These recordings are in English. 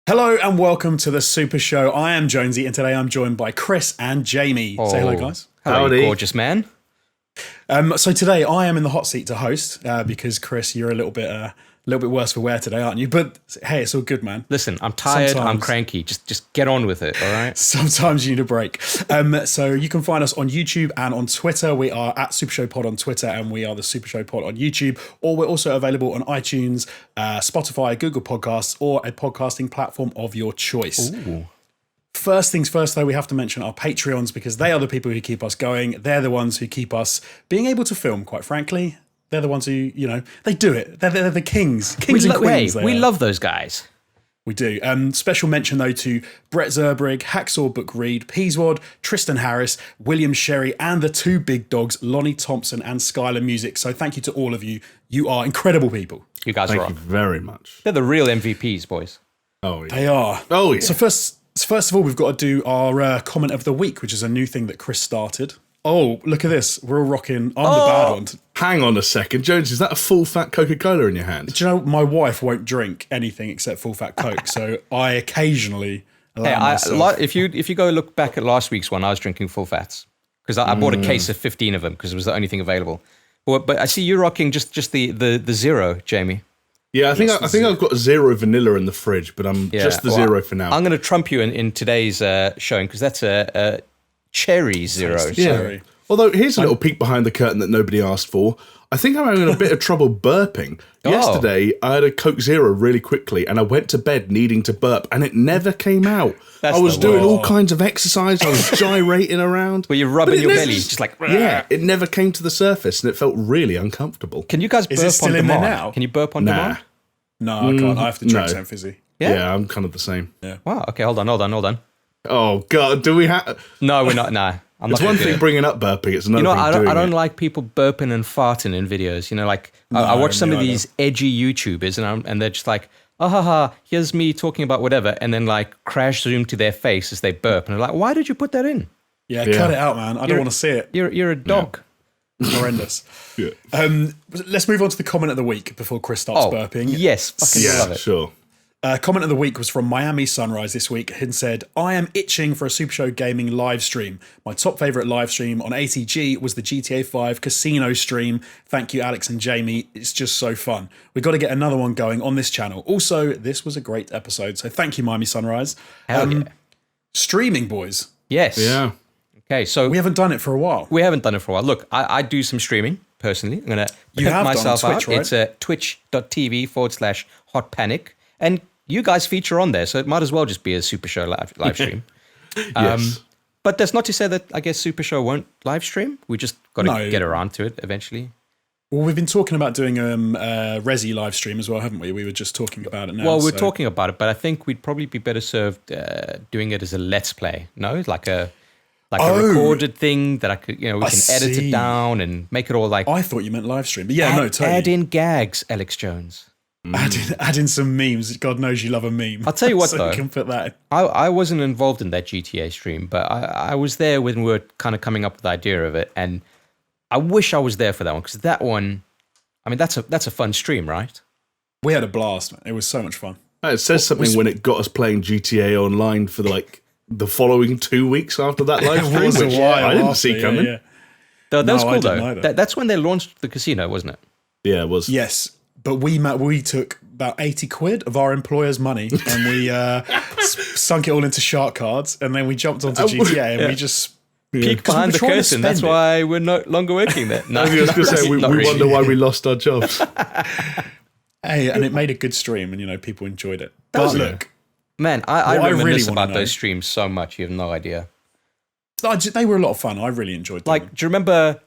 Hello and welcome to the Super Show. I am Jonesy and today I'm joined by Chris and Jamie. Say hello, guys. Hello, gorgeous man. So today I am in the hot seat to host because Chris, you're a little bit worse for wear today, aren't you? But hey, it's all good, man. Listen, I'm tired. I'm cranky. Just get on with it. All right. Sometimes you need a break. So you can find us on YouTube and on Twitter. We are at Super Show Pod on Twitter and we are the Super Show Pod on YouTube. Or we're also available on iTunes, Spotify, Google Podcasts, or a podcasting platform of your choice. Ooh. First things first, though, we have to mention our Patreons because they are the people who keep us going. They're the ones who keep us being able to film, quite frankly. They're the ones who, they do it. They're the kings and queens. We love those guys. We do. Special mention, though, to Brett Zerbrigg, Hacksaw Book Reed, Peaswad, Tristan Harris, William Sherry, and the two big dogs, Lonnie Thompson and Skylar Music. So thank you to all of you. You are incredible people. You guys Thank rock. you very much. They're the real MVPs, boys. Oh, yeah. They are. Oh, yeah. So first of all, we've got to do our comment of the week, which is a new thing that Chris started. Oh, look at this. We're all rocking. I'm the bad one. Hang on a second. Jones, is that a full fat Coca-Cola in your hand? Do you know, my wife won't drink anything except full fat Coke, so I occasionally allow myself. If you go look back at last week's one, I was drinking full fats because I bought a case of 15 of them because it was the only thing available. But I see you rocking just the zero, Jamie. Yeah, I think I've got zero vanilla in the fridge, but I'm just the zero for now. I'm going to trump you in today's showing because that's a cherry zero. Yeah. Although, here's a little peek behind the curtain that nobody asked for. I think I'm having a bit of trouble burping. Yesterday, I had a Coke Zero really quickly, and I went to bed needing to burp, and it never came out. I was doing all kinds of exercise. I was gyrating around. Were you rubbing your belly? Just like... Yeah, it never came to the surface, and it felt really uncomfortable. Can you guys burp it still on in there demand? now? Can you burp on demand? No, I can't. I have to drink some fizzy. Yeah, I'm kind of the same. Yeah. Wow, okay, hold on. Oh, God, do we have... No, we're not, nah. It's one thing bringing up burping, it's another thing doing I don't it. like people burping and farting in videos. I watch some of these edgy YouTubers and they're just like, here's me talking about whatever, and then like crash zoom to their face as they burp. And they're like, why did you put that in? Yeah, cut it out, man. I don't want to see it. You're a dog. Horrendous. Yeah. Let's move on to the comment of the week before Chris starts burping. Yes, fucking love it. Sure. Comment of the week was from Miami Sunrise this week and said, I am itching for a Super Show gaming live stream. My top favourite live stream on ATG was the GTA 5 casino stream. Thank you, Alex and Jamie. It's just so fun. We've got to get another one going on this channel. Also, this was a great episode. So thank you, Miami Sunrise. Hell yeah. Streaming, boys. Yes. Yeah. Okay, so... We haven't done it for a while. Look, I do some streaming, personally. I'm going to pimp have myself done Twitch, out. right? It's twitch.tv/Hot Panic. And you guys feature on there, so it might as well just be a Super Show live stream. Yes. But that's not to say that I guess Super Show won't live stream. We just got to get around to it eventually. Well, we've been talking about doing a Resi live stream as well, haven't we? We were just talking about it now. Well, we're talking about it, but I think we'd probably be better served doing it as a Let's Play. No, like a recorded thing that I could, we can edit it down and make it all like. I thought you meant live stream, but yeah, no, totally. Add in gags, Alex Jones. Add in some memes. God knows you love a meme. I'll tell you what, so though. You can put that in. I wasn't involved in that GTA stream, but I was there when we were kind of coming up with the idea of it, and I wish I was there for that one, because that one, I mean, that's a fun stream, right? We had a blast, man. It was so much fun. It says something when it got us playing GTA Online for the following 2 weeks after that live stream, was a which while I didn't after, see coming. Yeah. That was No, I cool, didn't though. either. That's when they launched the casino, wasn't it? Yeah, it was. Yes, but we took about 80 quid of our employer's money and we sunk it all into shark cards, and then we jumped onto GTA and we just... Peek behind the curtain. That's why we're no longer working there. No, I was going to say, we wonder why we lost our jobs. Hey, and it made a good stream, and people enjoyed it. But look, man, I what I reminisce really wanna about know- those streams so much. You have no idea. they were a lot of fun. I really enjoyed them. Like, do you remember?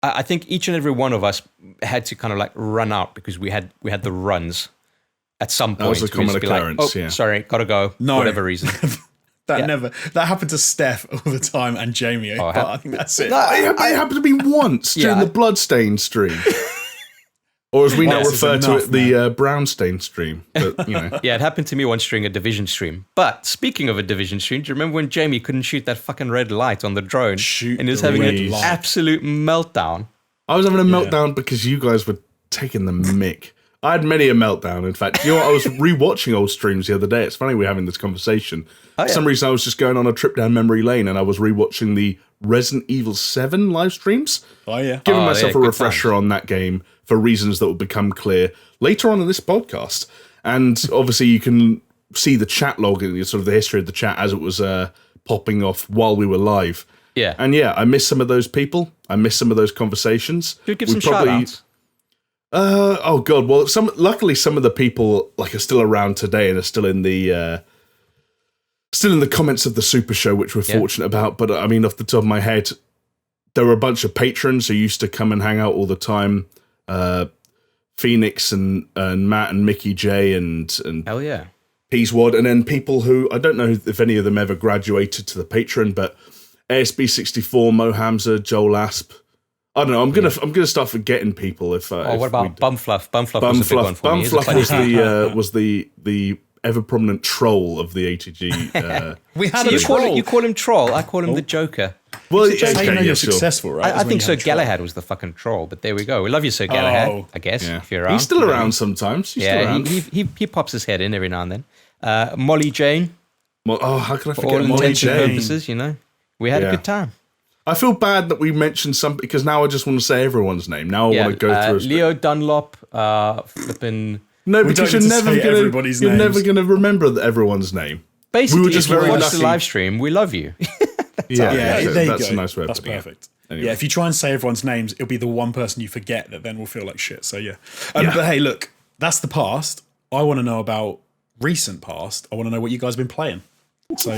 I think each and every one of us had to kind of like run out because we had the runs at some point. That was a We'd common just be like, occurrence, yeah. Sorry, gotta go. No. Whatever reason. That happened to Steph all the time and Jamie. But I think that's it. It happened to me once during the Bloodstain stream. Or as we now This is refer to enough, it, the Brownstain stream. But, Yeah, it happened to me once during a Division stream. But speaking of a Division stream, do you remember when Jamie couldn't shoot that fucking red light on the drone? Shoot and he was the having red an light. absolute meltdown. I was having a meltdown because you guys were taking the mick. I had many a meltdown. In fact, you know what? I was rewatching old streams the other day. It's funny we're having this conversation. For some reason, I was just going on a trip down memory lane, and I was rewatching the Resident Evil 7 live streams. Oh, yeah. Giving myself a refresher on that game for reasons that will become clear later on in this podcast. And obviously, you can see the chat log and sort of the history of the chat as it was popping off while we were live. Yeah. And yeah, I miss some of those people. I miss some of those conversations. Should we give some shout-outs? Oh god! Well, luckily some of the people are still around today and are still in the comments of the Super Show, which we're fortunate about. But I mean, off the top of my head, there were a bunch of patrons who used to come and hang out all the time. Phoenix and Matt and Mickey J and hell yeah, Peaswad, and then people who I don't know if any of them ever graduated to the patron, but ASB64, Mo Hamza, Joel Asp. I don't know. I'm gonna start forgetting people. What about Bumfluff? Bumfluff was a big one for me. Bumfluff was the ever prominent troll of the ATG. We had you call him troll. I call him the Joker. Well, you're successful, right? I think Sir Galahad was the fucking troll, but there we go. We love you, Sir Galahad. I guess if you're around, he's still around sometimes. He pops his head in every now and then. Molly Jane. How can I forget all Molly intents Jane? and purposes, we had a good time. I feel bad that we mentioned some because now I just want to say everyone's name. Now I want to go through. Leo Dunlop, flipping. No, because you're never gonna remember everyone's name. Basically, we were just if you watch lucky. the live stream, we love you. There you go. That's a nice way of That's putting perfect. it. Anyway. Yeah, if you try and say everyone's names, it'll be the one person you forget that then will feel like shit. So yeah. But hey, look, that's the past. I want to know about recent past. I want to know what you guys have been playing. So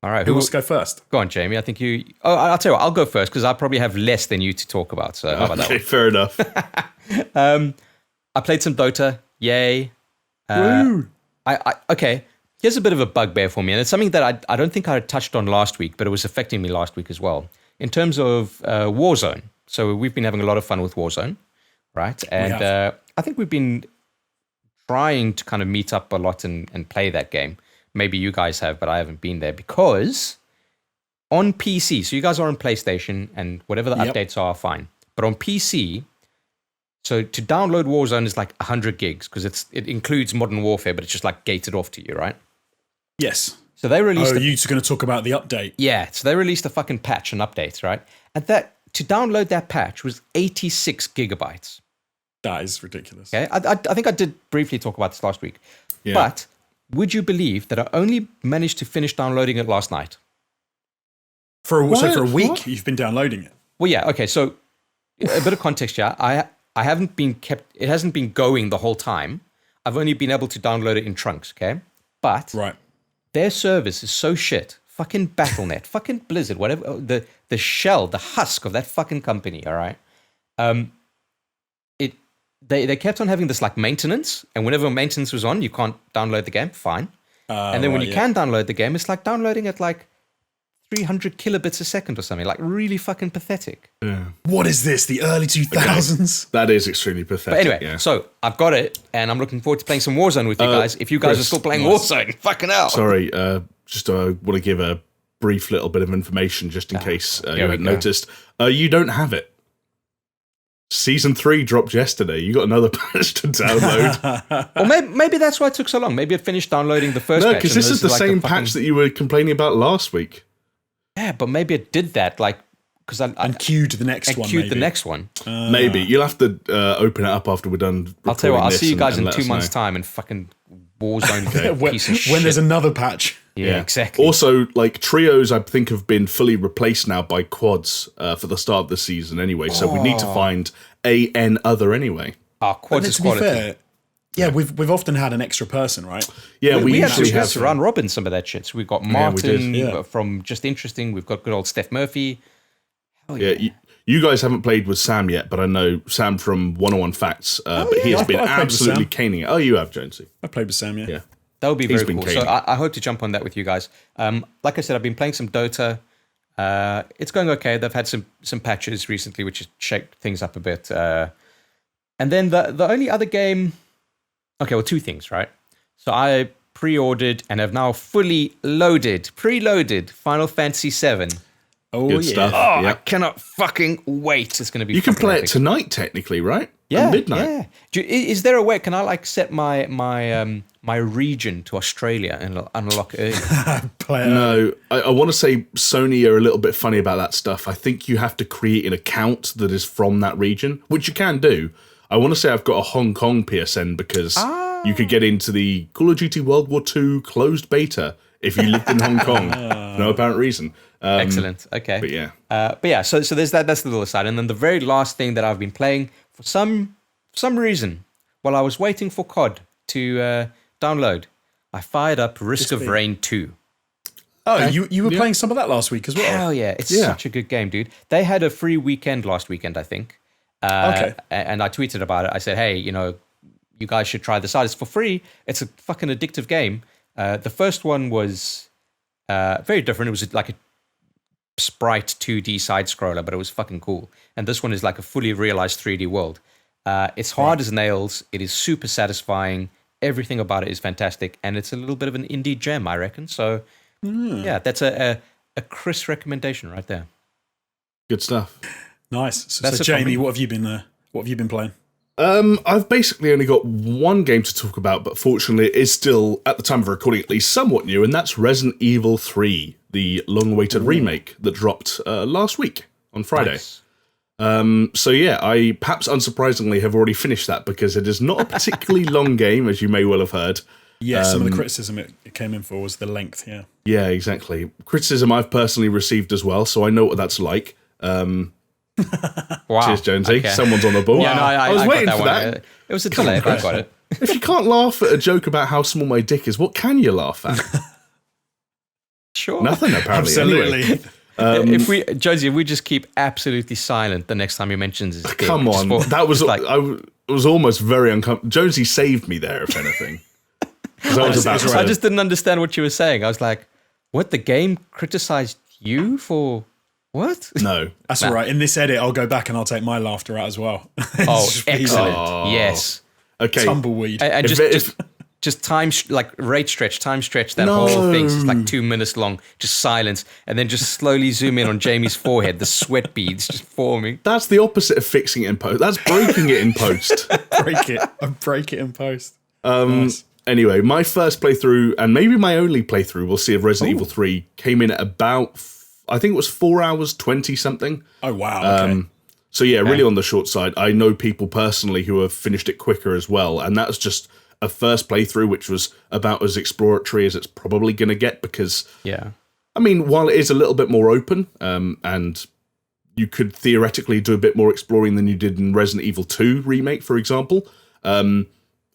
all right, who wants to go first? Go on, Jamie. I think you. Oh, I'll tell you what. I'll go first because I probably have less than you to talk about. So how about that? Okay, fair enough. I played some Dota. Yay! Woo! Okay. Here's a bit of a bugbear for me, and it's something that I don't think I had touched on last week, but it was affecting me last week as well. In terms of Warzone, so we've been having a lot of fun with Warzone, right? And I think we've been trying to kind of meet up a lot and play that game. Maybe you guys have, but I haven't been there because on PC, so you guys are on PlayStation and whatever the updates are, fine. But on PC, so to download Warzone is like 100 gigs because it includes Modern Warfare, but it's just like gated off to you, right? Yes. So they released. You're going to talk about the update? Yeah. So they released a fucking patch and updates, right? And to download that patch was 86 gigabytes. That is ridiculous. Okay. I think I did briefly talk about this last week, but would you believe that I only managed to finish downloading it last night? For a week, you've been downloading it. Well, yeah. Okay. So a bit of context here. I haven't been it hasn't been going the whole time. I've only been able to download it in chunks. Okay. But their service is so shit. Fucking Battle.net, fucking Blizzard, whatever. The shell, the husk of that fucking company. All right. They kept on having this like maintenance, and whenever maintenance was on, you can't download the game. Fine. And then when you can download the game, it's like downloading at like 300 kilobits a second or something. Like really fucking pathetic. Yeah. What is this? The early 2000s? Okay. That is extremely pathetic. But anyway, so I've got it, and I'm looking forward to playing some Warzone with you guys. If you guys are still playing Warzone, fucking hell. Sorry, just want to give a brief little bit of information just in case you hadn't noticed. You don't have it. Season 3 dropped yesterday. You got another patch to download. Well, maybe that's why it took so long. Maybe it finished downloading the first patch. No, because this is the same patch that you were complaining about last week. Yeah, but maybe it did that, because I queued the next one. Queued the next one. Maybe you'll have to open it up after we're done. I'll tell you what. I'll see you guys in 2 months' time in fucking Warzone piece of shit. When there's another patch. Yeah, exactly. Also, like trios, I think have been fully replaced now by quads for the start of the season. Anyway, so we need to find an other anyway. Quads is quality. Fair, yeah, we've often had an extra person, right? Yeah, we actually have to round robin some of that shit. So we've got Martin from Just Interesting. We've got good old Steph Murphy. Hell yeah. You guys haven't played with Sam yet, but I know Sam from 101 Facts. But he has been absolutely caning it. Oh, you have, Jonesy. I played with Sam, yeah. That would be very cool. So I hope to jump on that with you guys. Like I said, I've been playing some Dota. It's going okay. They've had some patches recently, which has shaped things up a bit. And then the only other game... Okay, well, 2 things, right? So I pre-ordered and have now preloaded Final Fantasy VII. Oh, good stuff. I cannot fucking wait. It's going to be. You can play epic. it tonight, technically, right? at midnight. Yeah. Is there a way? Can I like set my my region to Australia and unlock early? No, I want to say Sony are a little bit funny about that stuff. I think you have to create an account that is from that region, which you can do. I want to say I've got a Hong Kong PSN because you could get into the Call of Duty World War II closed beta if you lived in Hong Kong for no apparent reason. Excellent. Okay. But yeah. So there's that. That's the little aside. And then the very last thing that I've been playing for some reason, while I was waiting for COD to download, I fired up Risk of Rain 2. Oh, you were playing some of that last week as well? Hell yeah. It's such a good game, dude. They had a free weekend last weekend, I think. Okay. And I tweeted about it. I said, hey, you guys should try this out. It's for free. It's a fucking addictive game. The first one was very different. It was like a sprite 2D side scroller, but it was fucking cool. And this one is like a fully realized 3D world. It's hard as nails. It is super satisfying. Everything about it is fantastic, and it's a little bit of an indie gem, I reckon. So, yeah, that's a Chris recommendation right there. Good stuff. Nice. So Jamie, what have you been playing? I've basically only got one game to talk about, but fortunately it is still, at the time of recording at least, somewhat new, and that's Resident Evil 3, the long-awaited remake that dropped last week on Friday. Nice. So yeah, I perhaps unsurprisingly have already finished that because it is not a particularly long game, as you may well have heard. Yeah, some of the criticism it came in for was the length, yeah. Yeah, exactly. Criticism I've personally received as well, so I know what that's like. Wow. Cheers, Jonesy. Okay. Someone's on the ball. Yeah, no, I was waiting for that. It was a delay, but I got it. If you can't laugh at a joke about how small my dick is, what can you laugh at? Sure. Nothing, apparently. Absolutely. Anyway. If we just keep absolutely silent the next time he mentions his dick. Come on. That was like, I was almost very uncomfortable. Jonesy saved me there, if anything. I just didn't understand what you were saying. I was like, what, the game criticized you for what? No. That's all right. In this edit, I'll go back and I'll take my laughter out as well. Oh, excellent. Yes. Okay. Tumbleweed. And just time stretch that whole thing. It's like 2 minutes long, just silence, and then just slowly zoom in on Jamie's forehead, the sweat beads just forming. That's the opposite of fixing it in post. That's breaking it in post. Break it in post. Nice. Anyway, my first playthrough, and maybe my only playthrough, we'll see, of Resident Evil 3, came in at about, I think it was 4 hours 20 something. Oh wow. Okay. So yeah, really on the short side. I know people personally who have finished it quicker as well, and that's just a first playthrough, which was about as exploratory as it's probably going to get, because, I mean, while it is a little bit more open, and you could theoretically do a bit more exploring than you did in Resident Evil 2 Remake, for example,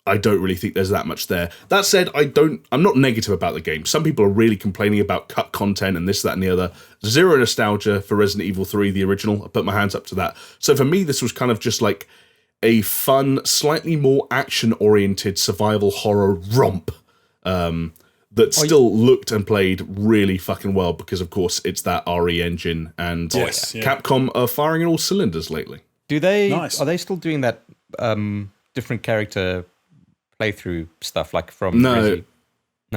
I don't really think there's that much there. That said, I'm not negative about the game. Some people are really complaining about cut content and this, that, and the other. Zero nostalgia for Resident Evil 3, the original. I put my hands up to that. So for me, this was kind of just like a fun, slightly more action-oriented survival horror romp that still looked and played really fucking well because, of course, it's that RE engine, and Capcom are firing in all cylinders lately. Are they still doing that different character playthrough stuff like from No?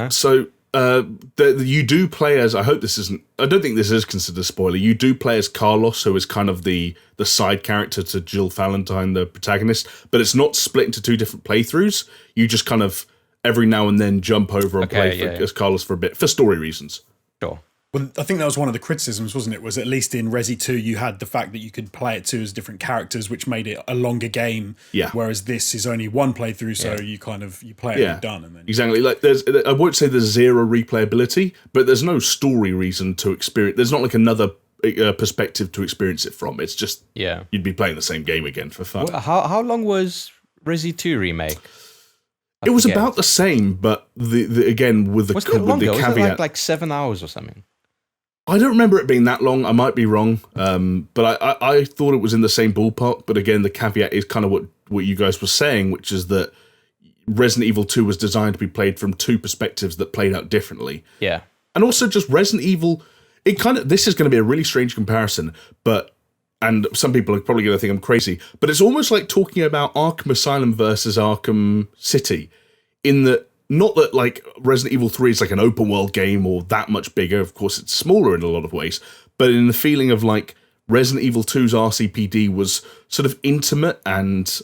So you do play as, I don't think this is considered a spoiler, you do play as Carlos, who is kind of the side character to Jill Valentine, the protagonist, but it's not split into two different playthroughs. You just kind of every now and then jump over and play as Carlos for a bit, for story reasons. Sure. Well, I think that was one of the criticisms, wasn't it? Was at least in Resi 2, you had the fact that you could play it two as different characters, which made it a longer game. Yeah. Whereas this is only one playthrough, so you play it and you're done. And then exactly. Like I won't say there's zero replayability, but there's no story reason to experience. There's not like another perspective to experience it from. It's just you'd be playing the same game again for fun. Well, how long was Resi 2 remake? It was about the same, but again with the caveat, was it like 7 hours or something? I don't remember it being that long. I might be wrong, but I thought it was in the same ballpark. But again, the caveat is kind of what you guys were saying, which is that Resident Evil 2 was designed to be played from two perspectives that played out differently. Yeah. And also just Resident Evil, this is going to be a really strange comparison, and some people are probably going to think I'm crazy, but it's almost like talking about Arkham Asylum versus Arkham City, in that, not that like Resident Evil 3 is like an open world game or that much bigger, of course it's smaller in a lot of ways, but in the feeling of like Resident Evil 2's RCPD was sort of intimate and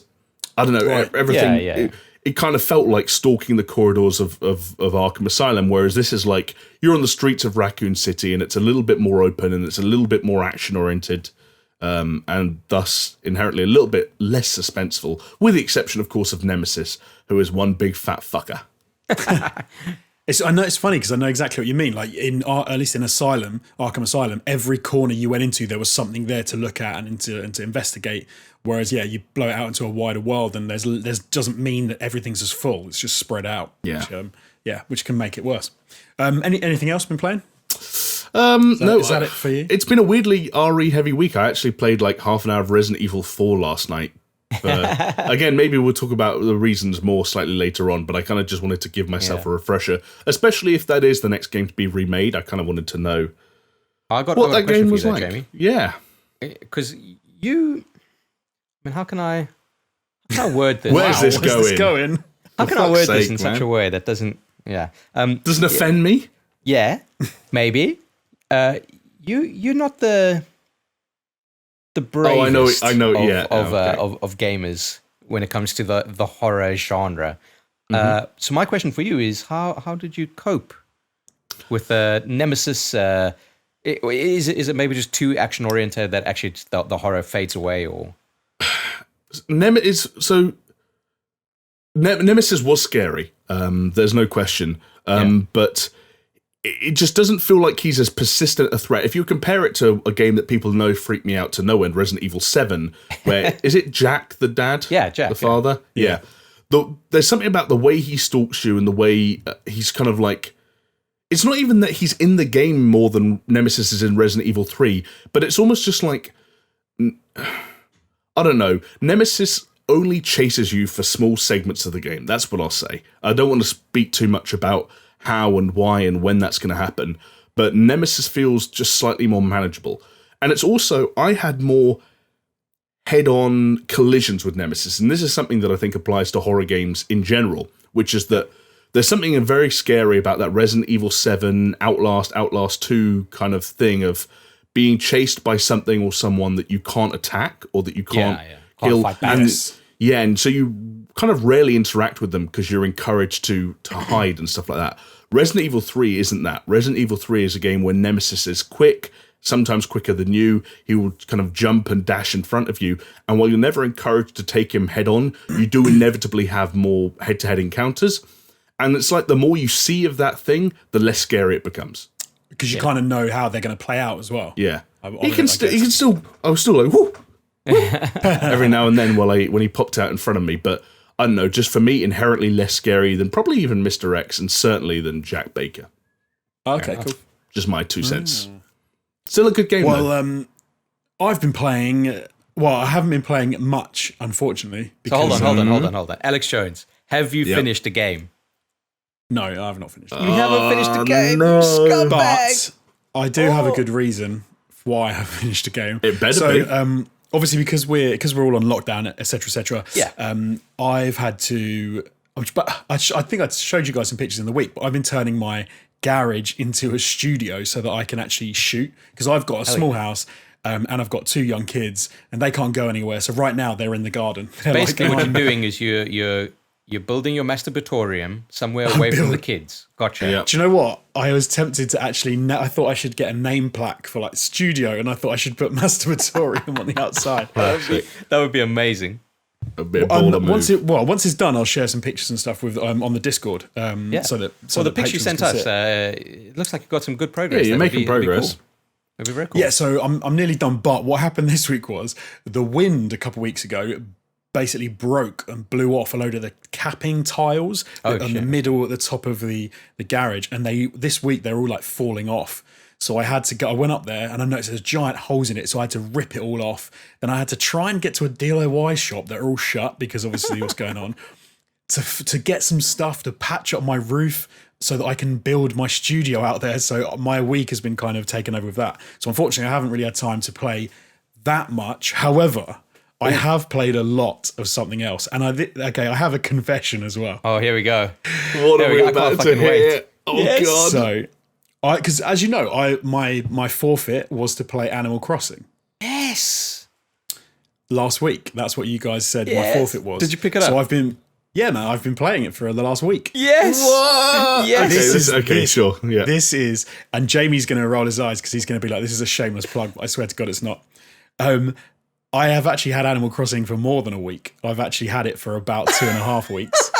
I don't know, everything. Yeah. It kind of felt like stalking the corridors of Arkham Asylum, whereas this is like you're on the streets of Raccoon City, and it's a little bit more open and it's a little bit more action oriented, and thus inherently a little bit less suspenseful, with the exception, of course, of Nemesis, who is one big fat fucker. I know it's funny because I know exactly what you mean. Like at least in Arkham Asylum, every corner you went into, there was something there to look at and to investigate. Whereas, you blow it out into a wider world, and there's doesn't mean that everything's as full. It's just spread out. Yeah, which can make it worse. Anything else been playing? No, is that it for you? It's been a weirdly RE heavy week. I actually played like half an hour of Resident Evil 4 last night. Again, maybe we'll talk about the reasons more slightly later on, but I kind of just wanted to give myself a refresher, especially if that is the next game to be remade. I kind of wanted to know what that game was like. Jamie. Yeah. Because how can I word this? Where's this going? How can I word this in such a way that doesn't doesn't offend me? Yeah, maybe. You're not the bravest I know. Of gamers when it comes to the horror genre. So my question for you is, how did you cope with Nemesis? Is it maybe just too action oriented that actually the horror fades away, or? Nemesis was scary. There's no question. But it just doesn't feel like he's as persistent a threat. If you compare it to a game that people know freaked me out to no end, Resident Evil 7, where is it Jack the dad? Yeah, Jack. The father? Yeah. There's something about the way he stalks you and the way he's kind of like... It's not even that he's in the game more than Nemesis is in Resident Evil 3, but it's almost just like... I don't know. Nemesis only chases you for small segments of the game. That's what I'll say. I don't want to speak too much about how and why and when that's going to happen, but Nemesis feels just slightly more manageable. And it's also, I had more head-on collisions with Nemesis, and this is something that I think applies to horror games in general, which is that there's something very scary about that Resident Evil 7, Outlast 2 kind of thing of being chased by something or someone that you can't attack or that you can't kill. Can't fight back. And so you kind of rarely interact with them because you're encouraged to hide and stuff like that. Resident Evil 3 isn't that. Resident Evil 3 is a game where Nemesis is quick, sometimes quicker than you. He will kind of jump and dash in front of you. And while you're never encouraged to take him head on, you do inevitably have more head-to-head encounters. And it's like the more you see of that thing, the less scary it becomes. Because you kind of know how they're going to play out as well. Yeah. I was still like, whoo, every now and then when he popped out in front of me. But I don't know, just for me, inherently less scary than probably even Mr. X and certainly than Jack Baker. Okay, cool. Just my 2 cents. Still a good game, though. I've been playing... Well, I haven't been playing much, unfortunately. Because, so hold on. Alex Jones, have you finished the game? No, I have not finished. You haven't finished the game, no. scumbag. But I do have a good reason why I have finished the game. It better be. Obviously, because we're all on lockdown, etc., etc. Yeah. I've had to. But I think I showed you guys some pictures in the week. But I've been turning my garage into a studio so that I can actually shoot, because I've got a small house. And I've got 2 young kids, and they can't go anywhere. So right now they're in the garden. Basically, what you're doing is you're building your masturbatorium somewhere away from the kids. Gotcha. Yeah. Do you know what? I was tempted to actually... I thought I should get a name plaque for like studio, and I thought I should put masturbatorium on the outside. That would be amazing. A bit of bolder move. Once it's done, I'll share some pictures and stuff with on the Discord. So the picture you sent us, it looks like you've got some good progress. Yeah, you're making progress. Cool. That'd be very cool. Yeah, so I'm nearly done. But what happened this week was the wind a couple of weeks ago basically broke and blew off a load of the capping tiles on the middle at the top of the garage, and this week they're all like falling off. So I had to go. I went up there and I noticed there's giant holes in it, so I had to rip it all off. Then I had to try and get to a DIY shop that are all shut because obviously what's going on, to get some stuff to patch up my roof so that I can build my studio out there. So my week has been kind of taken over with that. So unfortunately, I haven't really had time to play that much. However, I have played a lot of something else, and I have a confession as well. Oh, here we go. What are we about to hear? Oh yes. God! So, because as you know, my forfeit was to play Animal Crossing. Yes. last week. That's what you guys said Yes. my forfeit was. Did you pick it up? So I've been playing it for the last week. Yes. What? Yes. Sure. Yeah. This is, and Jamie's going to roll his eyes because he's going to be like, this is a shameless plug. I swear to God, it's not. I have actually had Animal Crossing for more than a week. I've actually had it for about 2.5 weeks.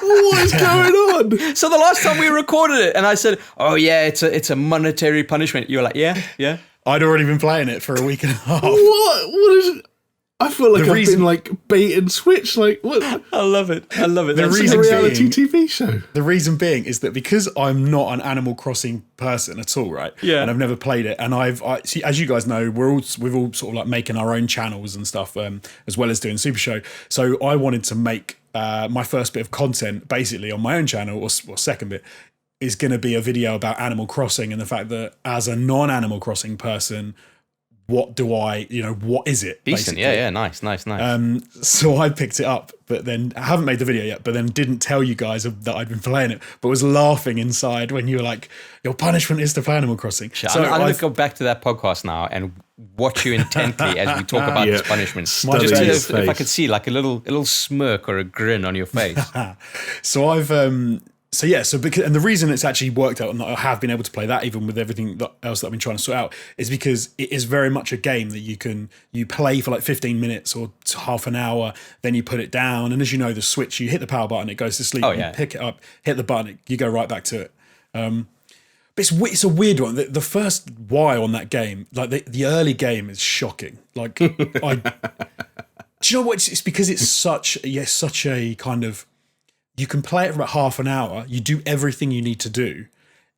What is going on? So the last time we recorded it, and I said, "Oh yeah, it's a monetary punishment." You were like, "Yeah." I'd already been playing it for a week and a half. What is it? I feel like The I've reason- been like bait and switch. Like what? I love it. The It's reason a reality being- TV show. The reason being is that because I'm not an Animal Crossing person at all, right? Yeah. And I've never played it, and see, as you guys know, we've all sort of like making our own channels and stuff, as well as doing SuperShow. So I wanted to make my first bit of content basically on my own channel, or second bit, is going to be a video about Animal Crossing and the fact that as a non-Animal Crossing person, what is it? Decent. basically? Yeah. Nice. So I picked it up, but then I haven't made the video yet, but then didn't tell you guys that I'd been playing it, but was laughing inside when you were like, your punishment is to play Animal Crossing. So I'm going to go back to that podcast now and watch you intently as we talk about this punishment. Study Just his if I face. could see like a little smirk or a grin on your face. So because the reason it's actually worked out and I have been able to play that even with everything else that I've been trying to sort out is because it is very much a game that you play for like 15 minutes or half an hour, then you put it down, and as you know, the Switch, you hit the power button, it goes to sleep. You pick it up, hit the button, you go right back to it. But it's a weird one. The first while on that game, like the early game is shocking. Like do you know what? It's because it's such a kind of. You can play it for about half an hour. You do everything you need to do,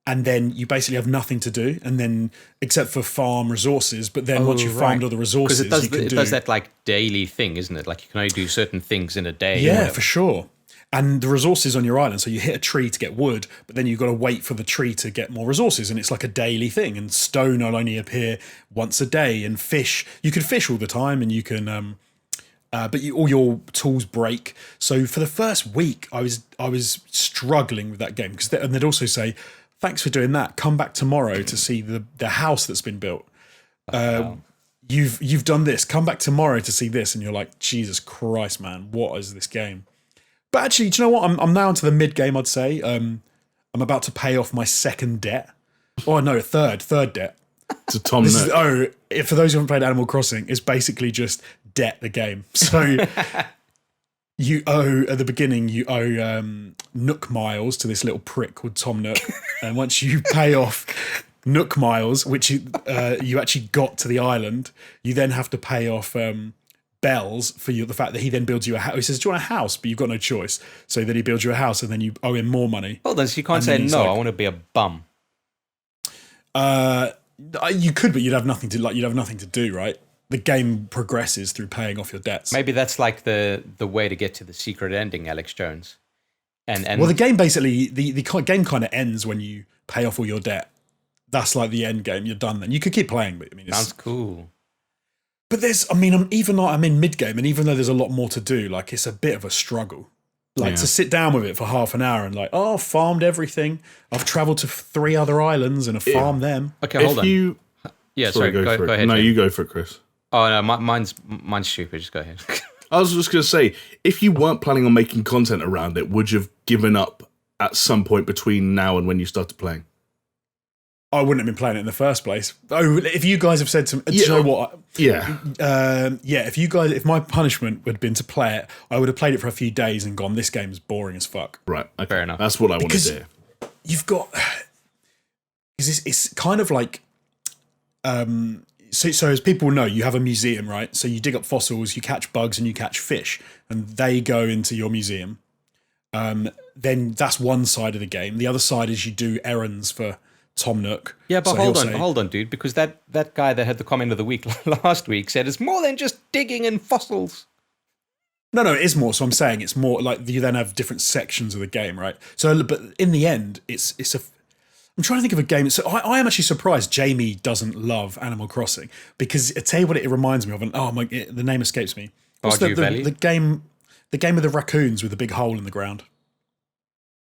and then you basically have nothing to do, and then except for farm resources. But then once you've farmed all the resources, because you can do does that like daily thing, isn't it? Like you can only do certain things in a day. Yeah, for sure. And the resources on your island, so you hit a tree to get wood, but then you've got to wait for the tree to get more resources, and it's like a daily thing. And stone will only appear once a day, and fish, you can fish all the time, and you can. But all your tools break. So for the first week, I was struggling with that game and they'd also say, "Thanks for doing that. Come back tomorrow to see the house that's been built. You've done this. Come back tomorrow to see this." And you're like, Jesus Christ, man, what is this game? But actually, do you know what? I'm now into the mid game. I'd say I'm about to pay off my second debt. Oh no, third debt. To Tom Nook. For those who haven't played Animal Crossing, it's basically just debt the game. So you owe, at the beginning, Nook miles to this little prick called Tom Nook. And once you pay off Nook miles, which you actually got to the island, you then have to pay off bells for the fact that he then builds you a house. He says, "Do you want a house?" But you've got no choice. So then he builds you a house and then you owe him more money. Well, then so you can't say no. I want to be a bum. You could, but you'd have nothing to do, right? The game progresses through paying off your debts. Maybe that's like the way to get to the secret ending, Alex Jones. And well, the game basically the game kind of ends when you pay off all your debt. That's like the end game. You're done then. You could keep playing, but I mean, sounds cool. But I'm in mid game, and even though there's a lot more to do, like it's a bit of a struggle. Like to sit down with it for half an hour and like, I've farmed everything. I've travelled to 3 other islands and have farmed them. Okay, hold on. Sorry, go ahead. No, Jim. you go for it, Chris. Oh no, mine's stupid. Just go ahead. I was just going to say, if you weren't planning on making content around it, would you have given up at some point between now and when you started playing? I wouldn't have been playing it in the first place. Oh, if you guys have said to me, do you know what? Yeah. If my punishment had been to play it, I would have played it for a few days and gone, this game is boring as fuck. Right. Okay. Fair enough. That's what I want to do. You've got, it's kind of like, so as people know, you have a museum, right? So you dig up fossils, you catch bugs and you catch fish, and they go into your museum. Then that's one side of the game. The other side is you do errands for Tom Nook. Yeah, but hold on, dude, because that guy that had the comment of the week last week said it's more than just digging in fossils. No, it is more. So I'm saying it's more like you then have different sections of the game, right? So, but in the end, I'm trying to think of a game. So I am actually surprised Jamie doesn't love Animal Crossing, because I tell you what it reminds me of, and the name escapes me. What's the game with the raccoons with the big hole in the ground?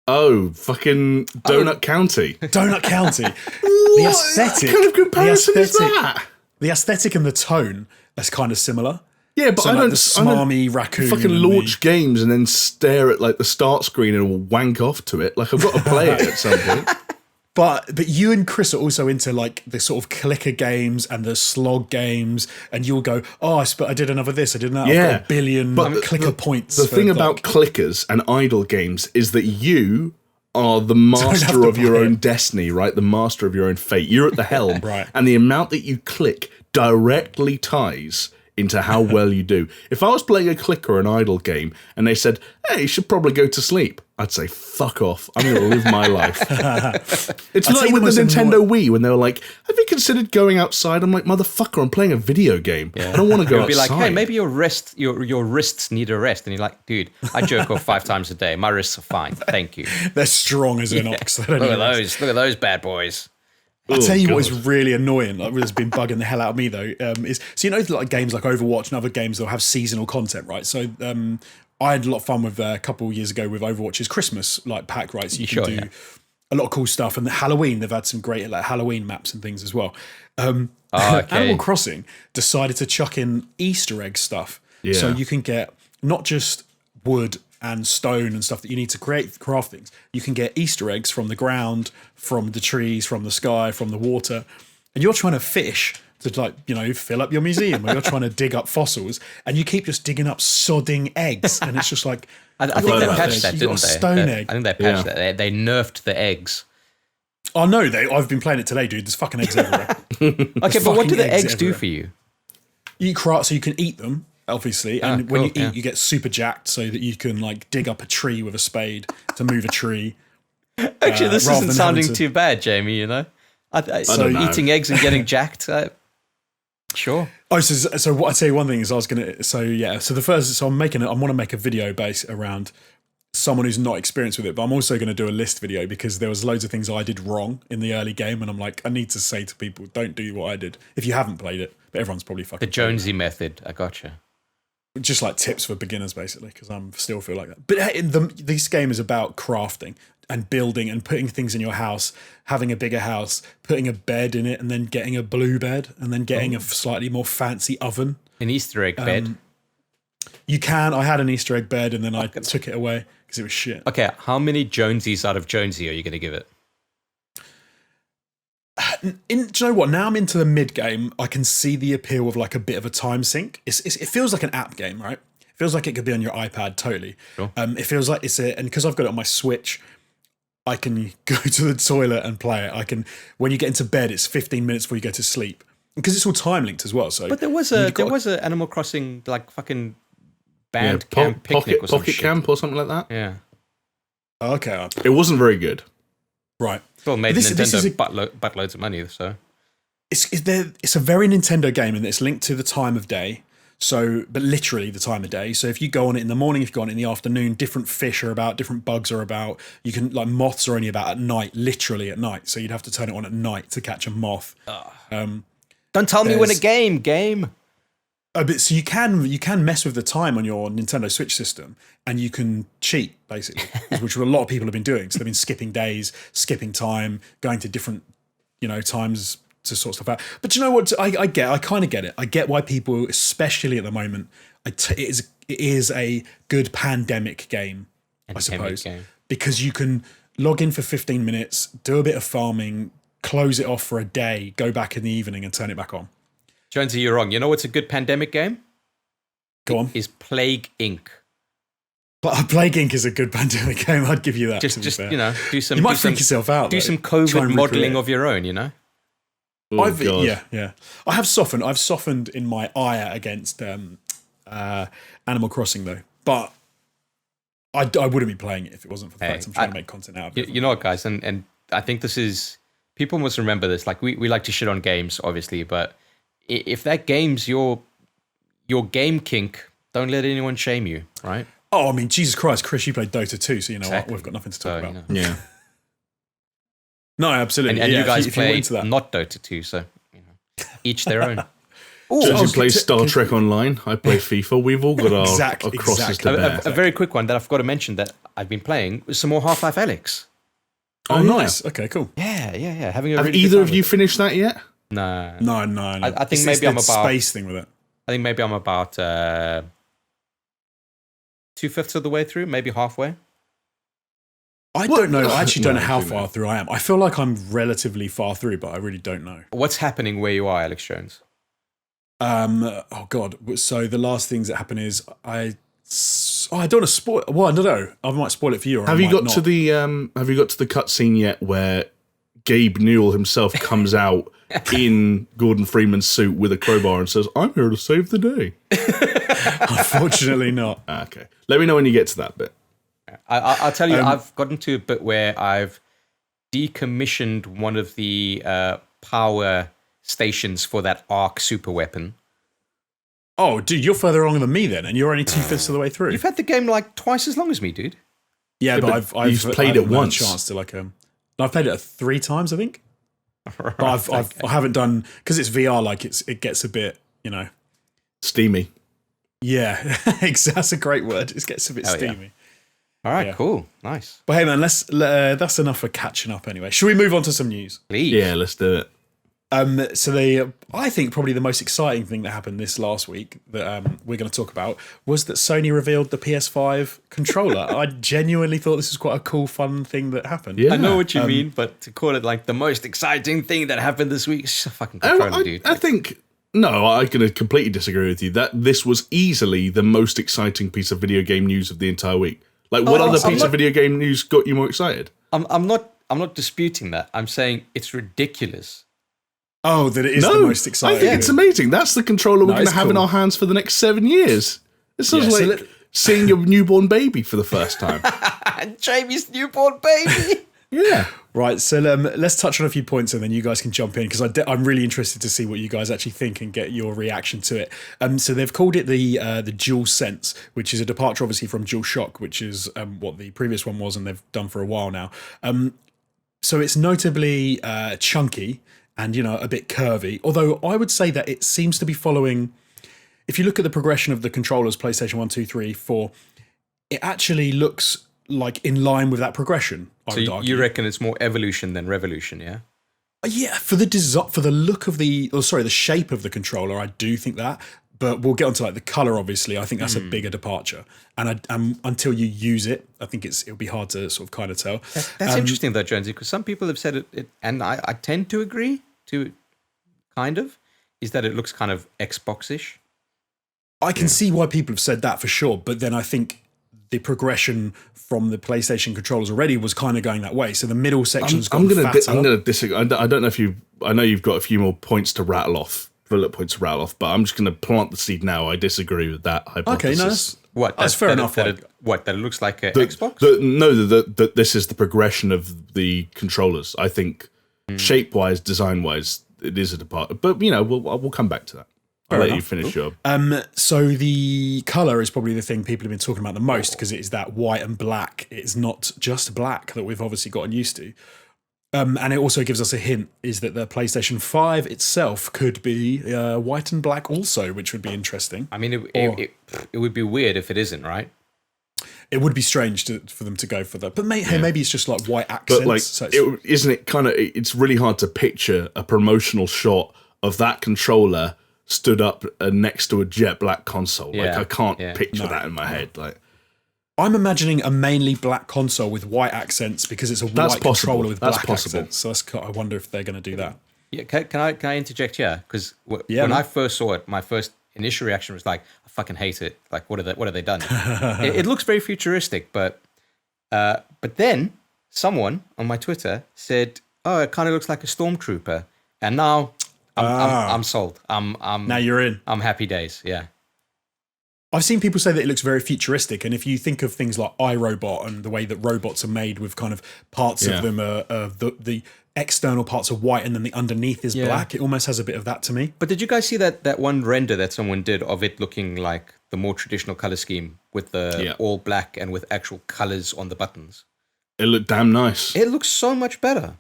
Oh, fucking Donut County. Donut County. The aesthetic. What kind of comparison is that? The aesthetic and the tone is kind of similar. Yeah, but So, I like, don't. the smarmy raccoon. Fucking and launch games and then stare at like the start screen and wank off to it. Like I've got to play it at some point. But you and Chris are also into like the sort of clicker games and the slog games, and you'll go, oh, I did another this, I did that. Yeah, I've got a billion clicker points. The thing about clickers and idle games is that you are the master of your own destiny, right? The master of your own fate. You're at the helm, Right. And the amount that you click directly ties into how well you do. If I was playing a clicker or an idle game and they said, hey, you should probably go to sleep, I'd say, fuck off. I'm going to live my life. It's like with the Nintendo Wii when they were like, have you considered going outside? I'm like, motherfucker, I'm playing a video game. I don't want to go outside. Be like, hey, maybe your wrists need a rest. And you're like, dude, I jerk off 5 times a day. My wrists are fine. Thank you. They're strong as an ox. Look at those bad boys. I'll tell you what is really annoying, like what's been bugging the hell out of me though, is so like games like Overwatch and other games that'll have seasonal content, right? So I had a lot of fun with a couple of years ago with Overwatch's Christmas like pack, right? So you can do a lot of cool stuff, and the Halloween they've had some great like Halloween maps and things as well. Animal Crossing decided to chuck in Easter egg stuff, so you can get not just wood and stone and stuff that you need to craft things. You can get Easter eggs from the ground, from the trees, from the sky, from the water, and you're trying to fish to like, you know, fill up your museum, or you're trying to dig up fossils, and you keep just digging up sodding eggs, and it's just like I think they patched that, didn't they? Stone egg. I think they patched that. They nerfed the eggs. Oh no, I've been playing it today, dude. There's fucking eggs everywhere. Okay, but what do the eggs do for you? You craft, so you can eat them, obviously, and when you eat, you get super jacked, so that you can like dig up a tree with a spade to move a tree. Actually, this isn't sounding too bad, Jamie. You know, so eating eggs and getting jacked. Sure. Oh, so what I tell you one thing is I want to make a video based around someone who's not experienced with it, but I'm also going to do a list video because there was loads of things I did wrong in the early game, and I'm like, I need to say to people, don't do what I did if you haven't played it. But everyone's probably fucking the Jonesy method. I gotcha. Just like tips for beginners, basically, because I'm still feel like that. But hey, this game is about crafting and building and putting things in your house, having a bigger house, putting a bed in it, and then getting a blue bed, and then getting a slightly more fancy oven. An Easter egg bed. You can. I had an Easter egg bed, and then I took it away because it was shit. Okay, how many Jonesies out of Jonesy are you going to give it? Do you know what? Now I'm into the mid game. I can see the appeal of like a bit of a time sink. It feels like an app game, right? It feels like it could be on your iPad, totally. Sure. It feels like and because I've got it on my Switch, I can go to the toilet and play it. When you get into bed, it's 15 minutes before you go to sleep because it's all time linked as well. So, but there was a Animal Crossing like fucking band camp picnic or pocket camp or something like that. Yeah. Okay. It wasn't very good. Right. Well, made Nintendo buttloads of money, so it's a very Nintendo game, and it's linked to the time of day. So, but literally the time of day. So if you go on it in the morning, if you go on it in the afternoon, different fish are about, different bugs are about. You can like moths are only about at night, literally at night. So you'd have to turn it on at night to catch a moth. Don't tell me when a game. But so you can mess with the time on your Nintendo Switch system, and you can cheat basically, which a lot of people have been doing. So they've been skipping days, skipping time, going to different, times to sort stuff out. But you know what? I kind of get it. I get why people, especially at the moment, it is a good pandemic game, I suppose, because you can log in for 15 minutes, do a bit of farming, close it off for a day, go back in the evening, and turn it back on. Jonesy, you're wrong. You know what's a good pandemic game? Go on. Is Plague Inc. But Plague Inc. is a good pandemic game. I'd give you that. Just do some. You might freak yourself out. Do some COVID modeling of your own. Yeah. I have softened. I've softened in my ire against Animal Crossing though, but I wouldn't be playing it if it wasn't for the fact I'm trying to make content out of it. You know what, guys, and I think this is, people must remember this. Like we like to shit on games, obviously, but if that game's your game kink, don't let anyone shame you, right? Oh, I mean, Jesus Christ, Chris, you played Dota 2, so you know what? We've got nothing to talk about. Yeah. No, absolutely. And you guys play not Dota 2, so each their own. You play Star Trek Online. I play FIFA. We've all got our crosses to bear. A very quick one that I forgot to mention that I've been playing was some more Half-Life Alyx. Oh, nice. Yeah. Okay, cool. Yeah. Have either of you finished that yet? No. I think maybe I'm about space thing with it. I think maybe I'm about 2/5 of the way through, maybe halfway. I don't know. I actually don't know how far through I am. I feel like I'm relatively far through, but I really don't know. What's happening where you are, Alex Jones? Oh God. So the last things that happen is I don't want to spoil. Well, I don't know. I might spoil it for you. Or Have you got to the cutscene yet where Gabe Newell himself comes out in Gordon Freeman's suit with a crowbar and says, "I'm here to save the day"? Unfortunately, not. Okay. Let me know when you get to that bit. I'll tell you, I've gotten to a bit where I've decommissioned one of the power stations for that arc super weapon. Oh, dude, you're further along than me then, and you're only 2/5 of the way through. You've had the game like twice as long as me, dude. Yeah, but I've played it once. Chance to I've played it 3 times, I think. Right, but I haven't done because it's VR. Like it gets a bit, steamy. Yeah, that's a great word. It gets a bit steamy. Yeah. All right, cool, nice. But hey, man, that's enough for catching up. Anyway, should we move on to some news? Please. Yeah, let's do it. So I think probably the most exciting thing that happened this last week that we're going to talk about was that Sony revealed the PS5 controller. I genuinely thought this was quite a cool, fun thing that happened. Yeah. I know what you mean, but to call it like the most exciting thing that happened this week, it's just a fucking controller, dude. I think no, I'm going to completely disagree with you. That this was easily the most exciting piece of video game news of the entire week. Like, what other piece of video game news got you more excited? I'm not disputing that. I'm saying it's ridiculous. Oh, that it is the most exciting. I think it's amazing. That's the controller we're going to have in our hands for the next 7 years. It sounds like seeing your newborn baby for the first time. Jamie's newborn baby. Yeah. Right, so let's touch on a few points and then you guys can jump in because I'm really interested to see what you guys actually think and get your reaction to it. So they've called it the DualSense, which is a departure obviously from DualShock, which is what the previous one was and they've done for a while now. So it's notably chunky and, a bit curvy, although I would say that it seems to be following, if you look at the progression of the controllers, PlayStation 1, 2, 3, 4, it actually looks like in line with that progression. So you reckon it's more evolution than revolution, yeah? Yeah, for the look of the shape of the controller, I do think that. But we'll get onto like the color. Obviously, I think that's a bigger departure. And until you use it, I think it'll be hard to sort of kind of tell. That's interesting though, Jonesy, because some people have said it, and I tend to agree to kind of, is that it looks kind of Xbox-ish. I can see why people have said that for sure, but then I think the progression from the PlayStation controllers already was kind of going that way. So the middle section's gone fatter. I'm going to disagree. I don't know if I know you've got a few more points to rattle off, bullet points to rattle off, but I'm just going to plant the seed now. I disagree with that hypothesis. Okay, no, that's fair enough. That it looks like an Xbox? That this is the progression of the controllers. I think shape-wise, design-wise, it is a departure. But, we'll come back to that. I'll let you finish your... So the colour is probably the thing people have been talking about the most because it is that white and black. It's not just black that we've obviously gotten used to. And it also gives us a hint is that the PlayStation 5 itself could be white and black also, which would be interesting. I mean, it would be weird if it isn't, right? It would be strange for them to go for that. But maybe it's just like white accents. But isn't it kind of... It's really hard to picture a promotional shot of that controller stood up next to a jet black console. I can't picture that in my head. Like, I'm imagining a mainly black console with white accents because it's a white controller with black accents. So I wonder if they're going to do that. Yeah, can I interject here? Because when I first saw it, my first initial reaction was like, I fucking hate it. Like, what have they done? it looks very futuristic, but then someone on my Twitter said, "Oh, it kind of looks like a stormtrooper," and now. I'm sold. Now you're in. I'm happy days. Yeah. I've seen people say that it looks very futuristic, and if you think of things like iRobot and the way that robots are made, with kind of parts of them the external parts are white and then the underneath is black, it almost has a bit of that to me. But did you guys see that one render that someone did of it looking like the more traditional color scheme with the all black and with actual colors on the buttons? It looked damn nice. It looks so much better.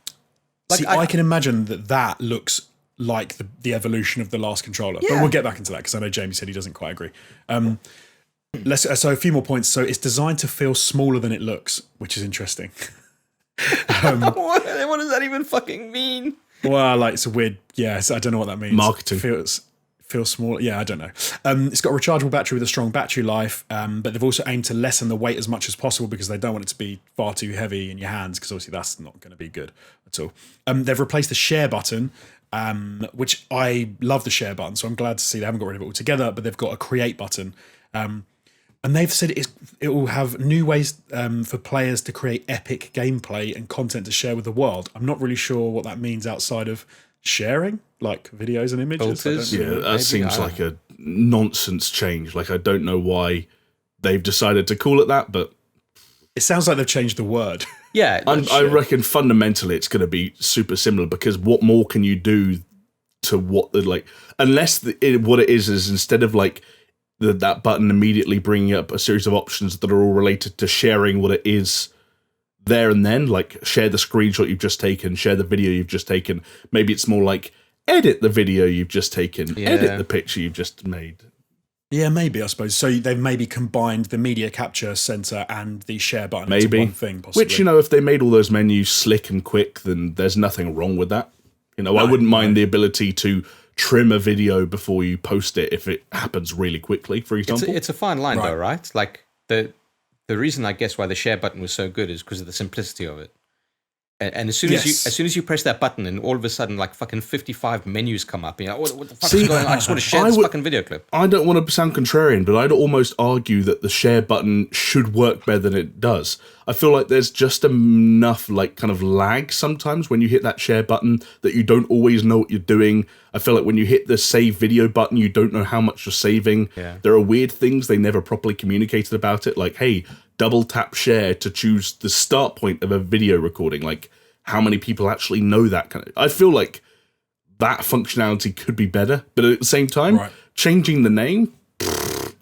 Like, I can imagine that looks like the evolution of the last controller. But we'll get back into that because I know Jamie said he doesn't quite agree. So a few more points. So it's designed to feel smaller than it looks, which is interesting. What does that even fucking mean? Well, like it's a weird, so I don't know what that means. Marketing. Feels small. Yeah, I don't know. It's got a rechargeable battery with a strong battery life, but they've also aimed to lessen the weight as much as possible because they don't want it to be far too heavy in your hands, because obviously that's not going to be good at all. They've replaced the share button, which I love the share button, so I'm glad to see they haven't got rid of it altogether, but they've got a create button. And they've said it will have new ways for players to create epic gameplay and content to share with the world. I'm not really sure what that means outside of sharing, like videos and images. That seems like a nonsense change. Like, I don't know why they've decided to call it that, but it sounds like they've changed the word. Yeah, I reckon fundamentally it's going to be super similar, because what more can you do to what the unless what it is instead of like that button immediately bringing up a series of options that are all related to sharing what it is there and then, like share the screenshot you've just taken, share the video you've just taken. Maybe it's more like edit the video you've just taken, edit the picture you've just made. Yeah, maybe, I suppose. So they've maybe combined the media capture center and the share button into one thing, possibly. Which, if they made all those menus slick and quick, then there's nothing wrong with that. I wouldn't mind the ability to trim a video before you post it if it happens really quickly, for example. It's a fine line, though, right? Like, the reason, I guess, why the share button was so good is because of the simplicity of it. And as soon as you press that button, and all of a sudden, like fucking 55 menus come up, what the fuck is going on? I just want to share this fucking video clip. I don't want to sound contrarian, but I'd almost argue that the share button should work better than it does. I feel like there's just enough kind of lag sometimes when you hit that share button that you don't always know what you're doing. I feel like when you hit the save video button, you don't know how much you're saving. Yeah. There are weird things they never properly communicated about it, like, hey, double tap share to choose the start point of a video recording. Like, how many people actually know that kind of... I feel like that functionality could be better, but at the same time, changing the name, this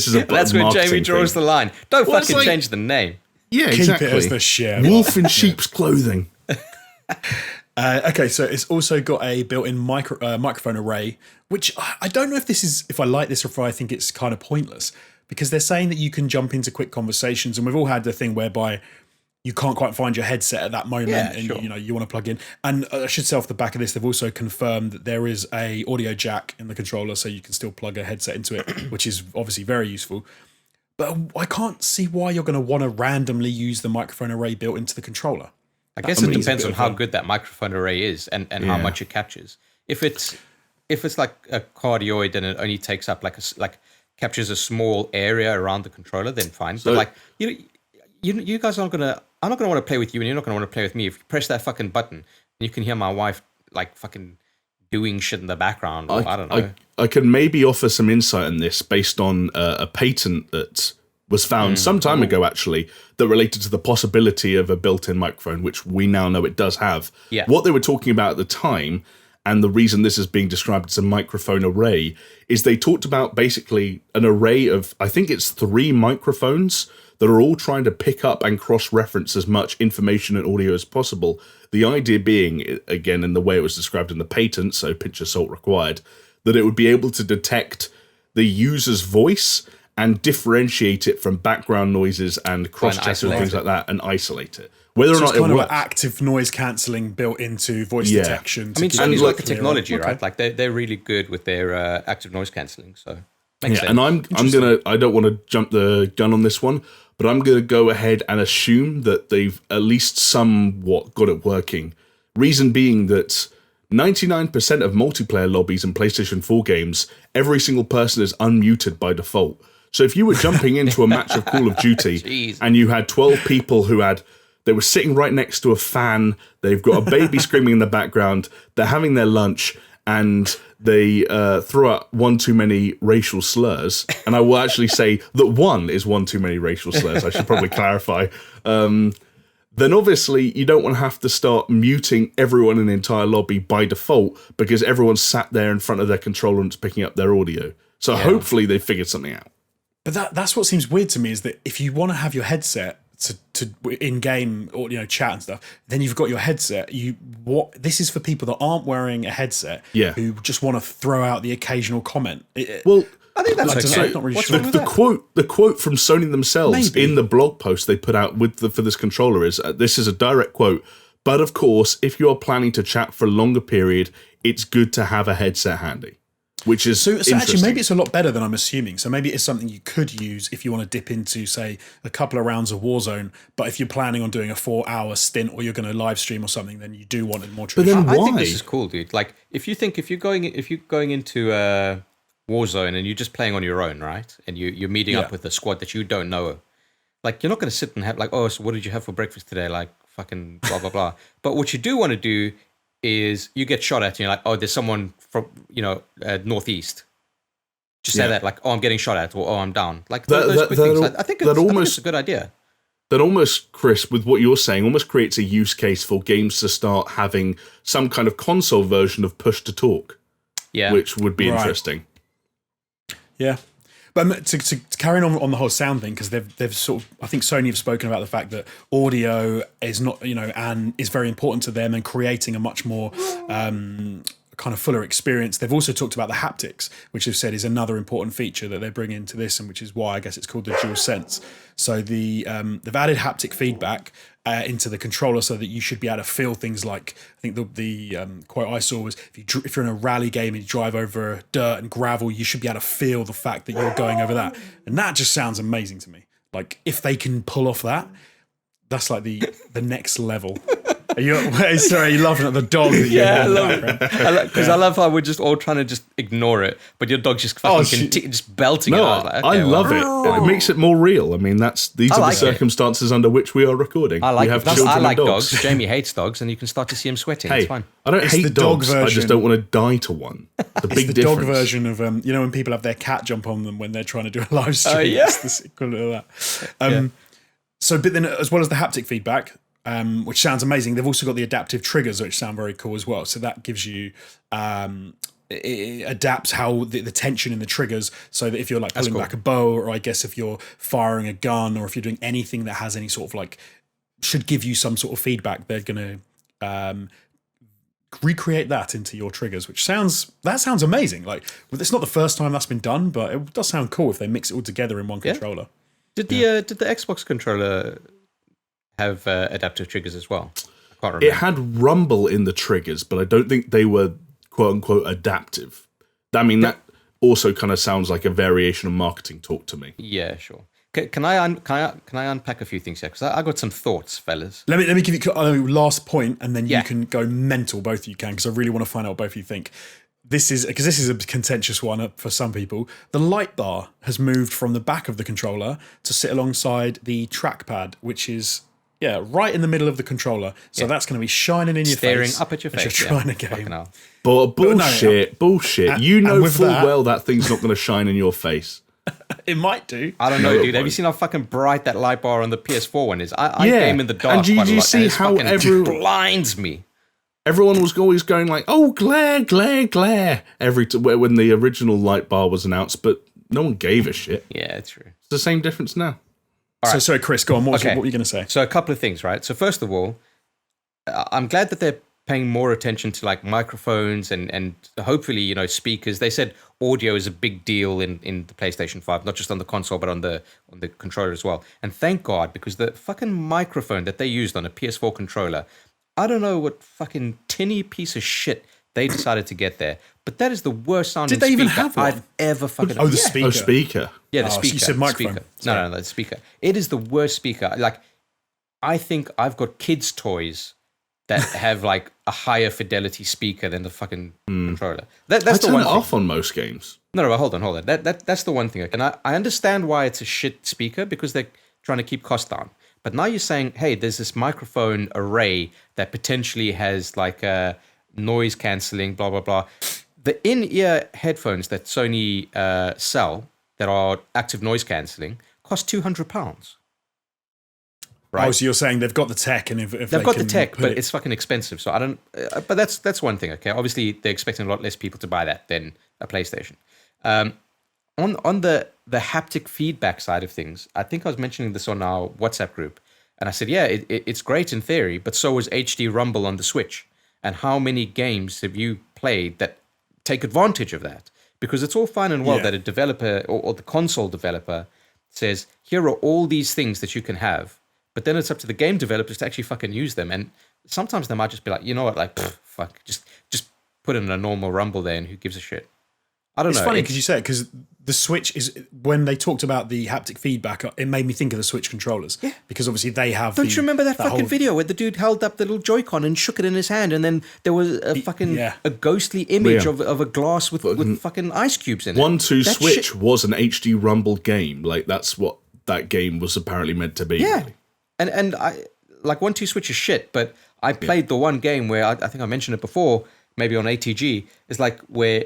is a that's where Jamie draws the line. Don't fucking change the name. Yeah, exactly. Keep it as the share. Wolf in sheep's clothing. Okay, so it's also got a built-in microphone array, which I don't know if I like this or if I think it's kind of pointless, because they're saying that you can jump into quick conversations, and we've all had the thing whereby you can't quite find your headset at that moment, and you want to plug in. And I should say off the back of this, they've also confirmed that there is a audio jack in the controller, so you can still plug a headset into it, which is obviously very useful. But I can't see why you're going to want to randomly use the microphone array built into the controller. I guess it depends on how good that microphone array is and how much it captures. If it's like a cardioid and it only takes up captures a small area around the controller, then fine. So, but you guys aren't gonna. I'm not gonna want to play with you, and you're not gonna want to play with me. If you press that fucking button, and you can hear my wife fucking doing shit in the background. Or I don't know. I can maybe offer some insight on this based on a patent that was found some time ago, actually, that related to the possibility of a built-in microphone, which we now know it does have. Yeah. What they were talking about at the time, and the reason this is being described as a microphone array, is they talked about basically an array of, I think it's 3 microphones that are all trying to pick up and cross-reference as much information and audio as possible. The idea being, again, in the way it was described in the patent, so pinch of salt required, that it would be able to detect the user's voice and differentiate it from background noises and cross-chatter and things like that, and isolate it. Whether or not it works. It's kind of active noise cancelling built into voice detection. I mean, Sony's got the technology, right? Like they're really good with their active noise cancelling. So makes sense. And I don't want to jump the gun on this one, but I'm gonna go ahead and assume that they've at least somewhat got it working. Reason being that 99% of multiplayer lobbies in PlayStation 4 games, every single person is unmuted by default. So if you were jumping into a match of Call of Duty and you had 12 people they were sitting right next to a fan, they've got a baby screaming in the background, they're having their lunch, and they throw out one too many racial slurs, and I will actually say that one is one too many racial slurs, I should probably clarify, then obviously you don't want to have to start muting everyone in the entire lobby by default because everyone's sat there in front of their controller and it's picking up their audio. So hopefully they figured something out. But that's what seems weird to me, is that if you want to have your headset to in-game or chat and stuff, then you've got your headset. This is for people that aren't wearing a headset, who just want to throw out the occasional comment. I think that's okay. Not really What's sure. wrong with The quote from Sony themselves in the blog post they put out for this controller is, this is a direct quote, But of course, if you are planning to chat for a longer period, it's good to have a headset handy, which is so actually maybe it's a lot better than I'm assuming. So maybe it's something you could use if you want to dip into, say, a couple of rounds of Warzone. But if you're planning on doing a 4-hour stint or you're going to live stream or something, then you do want it more traditional. But then I why? think this is cool, dude. Like, if you're going into Warzone and you're just playing on your own, right? And you're meeting up with a squad that you don't know. Like, you're not going to sit and have like, oh, so what did you have for breakfast today? Like, fucking blah, blah, blah. But what you do want to do is you get shot at and you're like, oh, there's someone from, northeast. Just say that, like, oh, I'm getting shot at, or oh, I'm down. Like, those quick things. I think it's a good idea. That almost, Chris, with what you're saying, almost creates a use case for games to start having some kind of console version of push to talk. Yeah. Which would be interesting. Yeah. But to carry on the whole sound thing, because they've sort of, I think Sony have spoken about the fact that audio is not, and is very important to them, and creating a much more kind of fuller experience. They've also talked about the haptics, which they've said is another important feature that they bring into this, and which is why I guess it's called the DualSense. So they've added haptic feedback into the controller so that you should be able to feel things like, I think the quote I saw was, if you're in a rally game and you drive over dirt and gravel, you should be able to feel the fact that you're going over that. And that just sounds amazing to me. Like, if they can pull off that, that's like the next level. Are you laughing at the dog? Yeah, I love it. Because I love how we're just all trying to just ignore it, but your dog's just fucking just belting it out. Like, I love it. It makes it more real. I mean, these are the circumstances under which we are recording. I like dogs. Jamie hates dogs, and you can start to see him sweating. Hey, it's fine. I don't hate dogs. I just don't want to die to one. The big the difference. Dog version of when people have their cat jump on them when they're trying to do a live stream. Yeah. It's the equivalent of that. So, but then as well as the haptic feedback, which sounds amazing, they've also got the adaptive triggers, which sound very cool as well. So that gives you, it adapts how the tension in the triggers, so that if you're like pulling back a bow, or I guess if you're firing a gun, or if you're doing anything that has any sort of like, should give you some sort of feedback, they're going to recreate that into your triggers, which sounds amazing. Like, it's not the first time that's been done, but it does sound cool if they mix it all together in one controller. Did the Xbox controller have adaptive triggers as well? I can't remember. It had rumble in the triggers, but I don't think they were quote unquote adaptive. I mean, that also kind of sounds like a variation of marketing talk to me. Yeah, sure. Can I unpack a few things here? Because I got some thoughts, fellas. Let me give you a last point, and then you can go mental. Both of you can, because I really want to find out what both of you think. This is a contentious one for some people. The light bar has moved from the back of the controller to sit alongside the trackpad, which is right in the middle of the controller. So that's going to be shining in your face. Staring up at your face. You're trying to game. But bullshit. You know full well that thing's not going to shine in your face. It might do. I don't know, dude. Have you seen how fucking bright that light bar on the PS4 one is? I game in the dark. And did you see how blinds me? Everyone was always going like, "Oh, glare, glare, glare!" When the original light bar was announced, but no one gave a shit. Yeah, it's true. It's the same difference now. Right. So, Chris, go on. What were you going to say? So, a couple of things, right? So, first of all, I'm glad that they're paying more attention to like microphones and hopefully, speakers. They said audio is a big deal in the PlayStation 5, not just on the console, but on the controller as well. And thank God, because the fucking microphone that they used on a PS4 controller, I don't know what fucking tinny piece of shit they decided to get there, but that is the worst sounding speaker even have I've ever fucking heard. Speaker. Speaker. Yeah, the speaker. You said microphone. No, the speaker. It is the worst speaker. Like, I think I've got kids' toys that have like a higher fidelity speaker than the fucking controller. That's I the turn one it thing. off on most games. No, hold on. That's the one thing. And I understand why it's a shit speaker, because they're trying to keep costs down. But now you're saying, hey, there's this microphone array that potentially has like a noise cancelling, blah, blah, blah. The in-ear headphones that Sony sell that are active noise cancelling cost £200. Right? Oh, so you're saying they've got the tech, and if they've got the tech, but it's fucking expensive. So I don't. But that's one thing. Okay, obviously they're expecting a lot less people to buy that than a PlayStation. On the haptic feedback side of things, I think I was mentioning this on our WhatsApp group, and I said, yeah, it's great in theory, but so is HD Rumble on the Switch. And how many games have you played that take advantage of that? Because it's all fine and well that a developer or the console developer says, here are all these things that you can have, But then it's up to the game developers to actually fucking use them. And sometimes they might just be like, you know what, like, fuck, just put in a normal rumble there and who gives a shit. I don't know. It's funny because you say it, because the Switch is, when they talked about the haptic feedback, it made me think of the Switch controllers. Yeah. Because obviously they have. Don't you remember that fucking video where the dude held up the little Joy-Con and shook it in his hand, and then there was a fucking a ghostly image of a glass with fucking ice cubes in it? 1-2 Switch was an HD Rumble game. Like, that's what that game was apparently meant to be. Yeah. Really. And I like 1-2 Switch is shit, but I played the one game where I think I mentioned it before, maybe on ATG. It's like where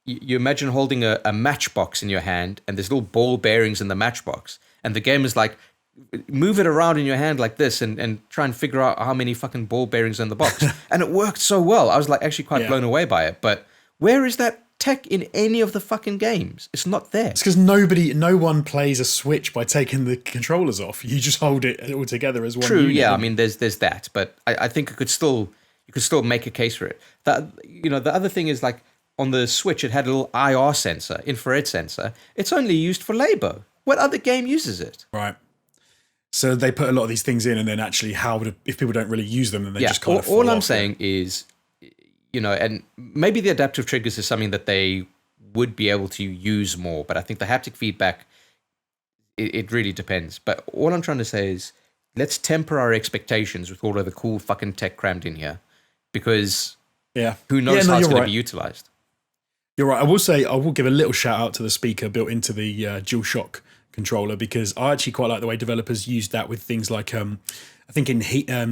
you imagine holding a matchbox in your hand and there's little ball bearings in the matchbox. And the game is like, move it around in your hand like this and try and figure out how many fucking ball bearings are in the box. And it worked so well. I was like actually quite blown away by it. But where is that tech in any of the fucking games? It's not there. It's because no one plays a Switch by taking the controllers off. You just hold it all together as one True, unit. yeah. I mean, there's that. But I think you could still make a case for it. That, the other thing is, like, on the Switch, it had a little IR sensor, infrared sensor. It's only used for labor. What other game uses it? Right. So they put a lot of these things in, and then actually, if people don't really use them, then they just kind of fall all I'm off. saying is, and maybe the adaptive triggers is something that they would be able to use more, but I think the haptic feedback, it really depends. But all I'm trying to say is, let's temper our expectations with all of the cool fucking tech crammed in here, because who knows how it's going to be utilized. You're right. I will give a little shout out to the speaker built into the DualShock controller, because I actually quite like the way developers used that with things like I think in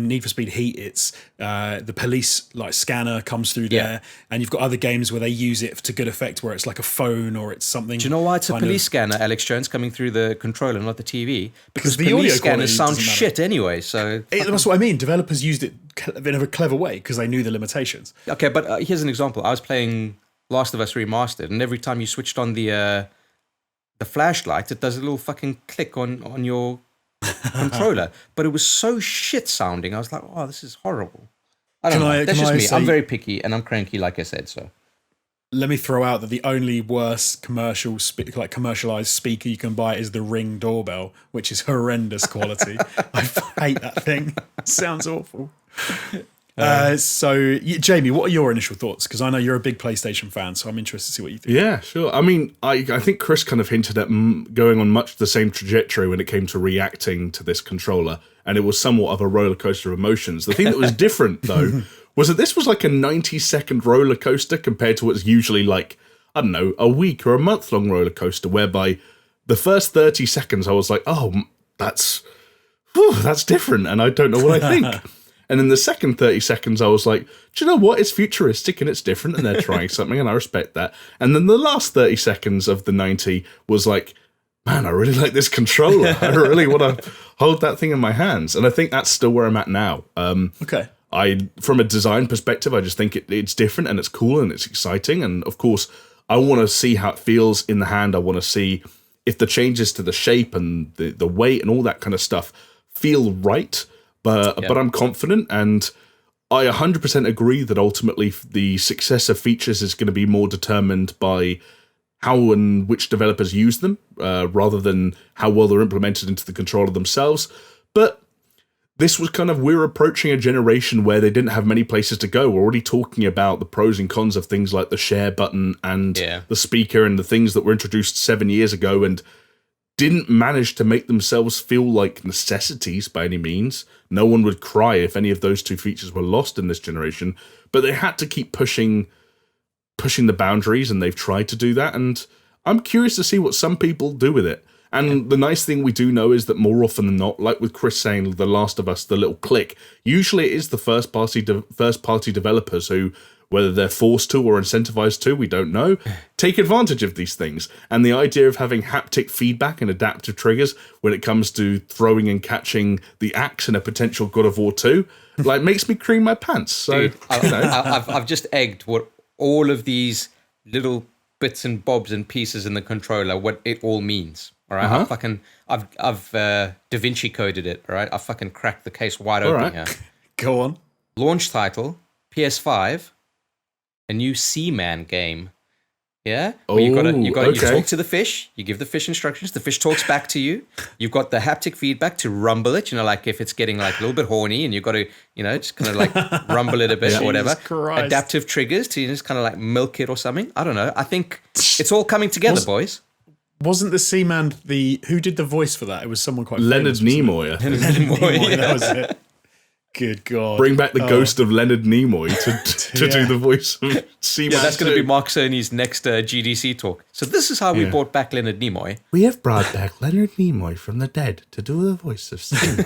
Need for Speed Heat, it's the police like scanner comes through there, and you've got other games where they use it to good effect, where it's like a phone or it's something. Do you know why it's a police scanner, Alex Jones, coming through the controller, not the TV? Because the police audio scanners sound shit anyway. So that's what I mean. Developers used it in a clever way because they knew the limitations. Okay, but here's an example. I was playing Last of Us Remastered, and every time you switched on the flashlight, it does a little fucking click on your controller. But it was so shit sounding. I was like, oh, this is horrible. I don't know. That's just me. I'm very picky and I'm cranky, like I said. So let me throw out that the only worst commercialized speaker you can buy is the Ring doorbell, which is horrendous quality. I hate that thing. It sounds awful. So, Jamie, what are your initial thoughts? Because I know you're a big PlayStation fan, so I'm interested to see what you think. Yeah, sure. I mean, I think Chris kind of hinted at going on much the same trajectory when it came to reacting to this controller, and it was somewhat of a roller coaster of emotions. The thing that was different, though, was that this was like a 90-second roller coaster compared to what's usually like, I don't know, a week or a month-long roller coaster, whereby the first 30 seconds I was like, oh, that's different, and I don't know what I think. And in the second 30 seconds, I was like, do you know what? It's futuristic and it's different and they're trying something and I respect that. And then the last 30 seconds of the 90 was like, man, I really like this controller. I really want to hold that thing in my hands. And I think that's still where I'm at now. Okay. From a design perspective, I just think it's different and it's cool and it's exciting. And of course, I want to see how it feels in the hand. I want to see if the changes to the shape and the weight and all that kind of stuff feel right. But I'm confident, and I 100% agree that ultimately the success of features is going to be more determined by how and which developers use them, rather than how well they're implemented into the controller themselves. But this was we're approaching a generation where they didn't have many places to go. We're already talking about the pros and cons of things like the share button and the speaker and the things that were introduced 7 years ago and didn't manage to make themselves feel like necessities by any means. No one would cry if any of those two features were lost in this generation, but they had to keep pushing the boundaries, and they've tried to do that, and I'm curious to see what some people do with it. And the nice thing we do know is that more often than not, like with Chris saying The Last of Us, the little click, usually it is the first party developers who, whether they're forced to or incentivized to, we don't know, take advantage of these things. And the idea of having haptic feedback and adaptive triggers when it comes to throwing and catching the axe in a potential God of War 2, makes me cream my pants. So, dude, I've just egged what all of these little bits and bobs and pieces in the controller, what it all means. All right, I've Da Vinci coded it. All right, I fucking cracked the case wide open here. Go on. Launch title: PS5. A new Seaman game. Yeah, where you okay. talk to the fish. You give the fish instructions. The fish talks back to you. You've got the haptic feedback to rumble it. Like if it's getting like a little bit horny, and you've got to just kind of like rumble it a bit or whatever. Christ. Adaptive triggers to just kind of like milk it or something. I don't know. I think it's all coming together, boys. Wasn't the Seaman who did the voice for that? It was someone quite Leonard famous, Nimoy. I think. Leonard Nimoy, that was it. Good God. Bring back the ghost of Leonard Nimoy to do the voice of Seaman. Yeah, that's going to be Mark Cerny's next GDC talk. So this is how we brought back Leonard Nimoy. We have brought back Leonard Nimoy from the dead to do the voice of Seaman.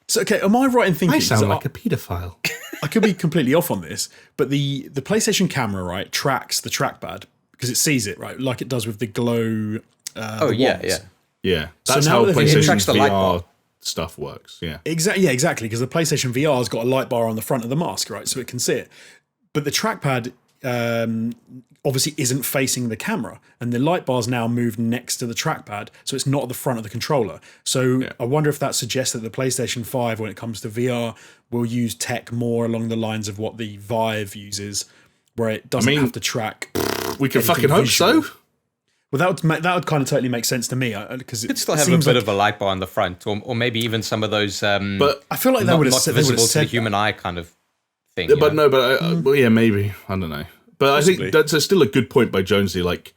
So, okay, am I right in thinking... I sound like a paedophile. I could be completely off on this, but the PlayStation camera, right, tracks the trackpad because it sees it, right, like it does with the Glow yeah. Yeah, So that's now how that they've PlayStation introduced the light VR bar. stuff works. Yeah, Exactly, because the PlayStation VR has got a light bar on the front of the mask, right, so it can see it. But the trackpad obviously isn't facing the camera, and the light bar's now moved next to the trackpad, so it's not at the front of the controller. So I wonder if that suggests that the PlayStation 5, when it comes to VR, will use tech more along the lines of what the Vive uses, where it doesn't have to track. we can fucking hope visual. so. Well, that would kind of totally make sense to me, because it Could still have a seems bit like, of a light bar on the front, or maybe even some of those. But I feel like they not, would have not said, they would visible have to the said human eye kind of thing. but no, but well, yeah, maybe I don't know. But Possibly. I think that's still a good point by Jonesy. Like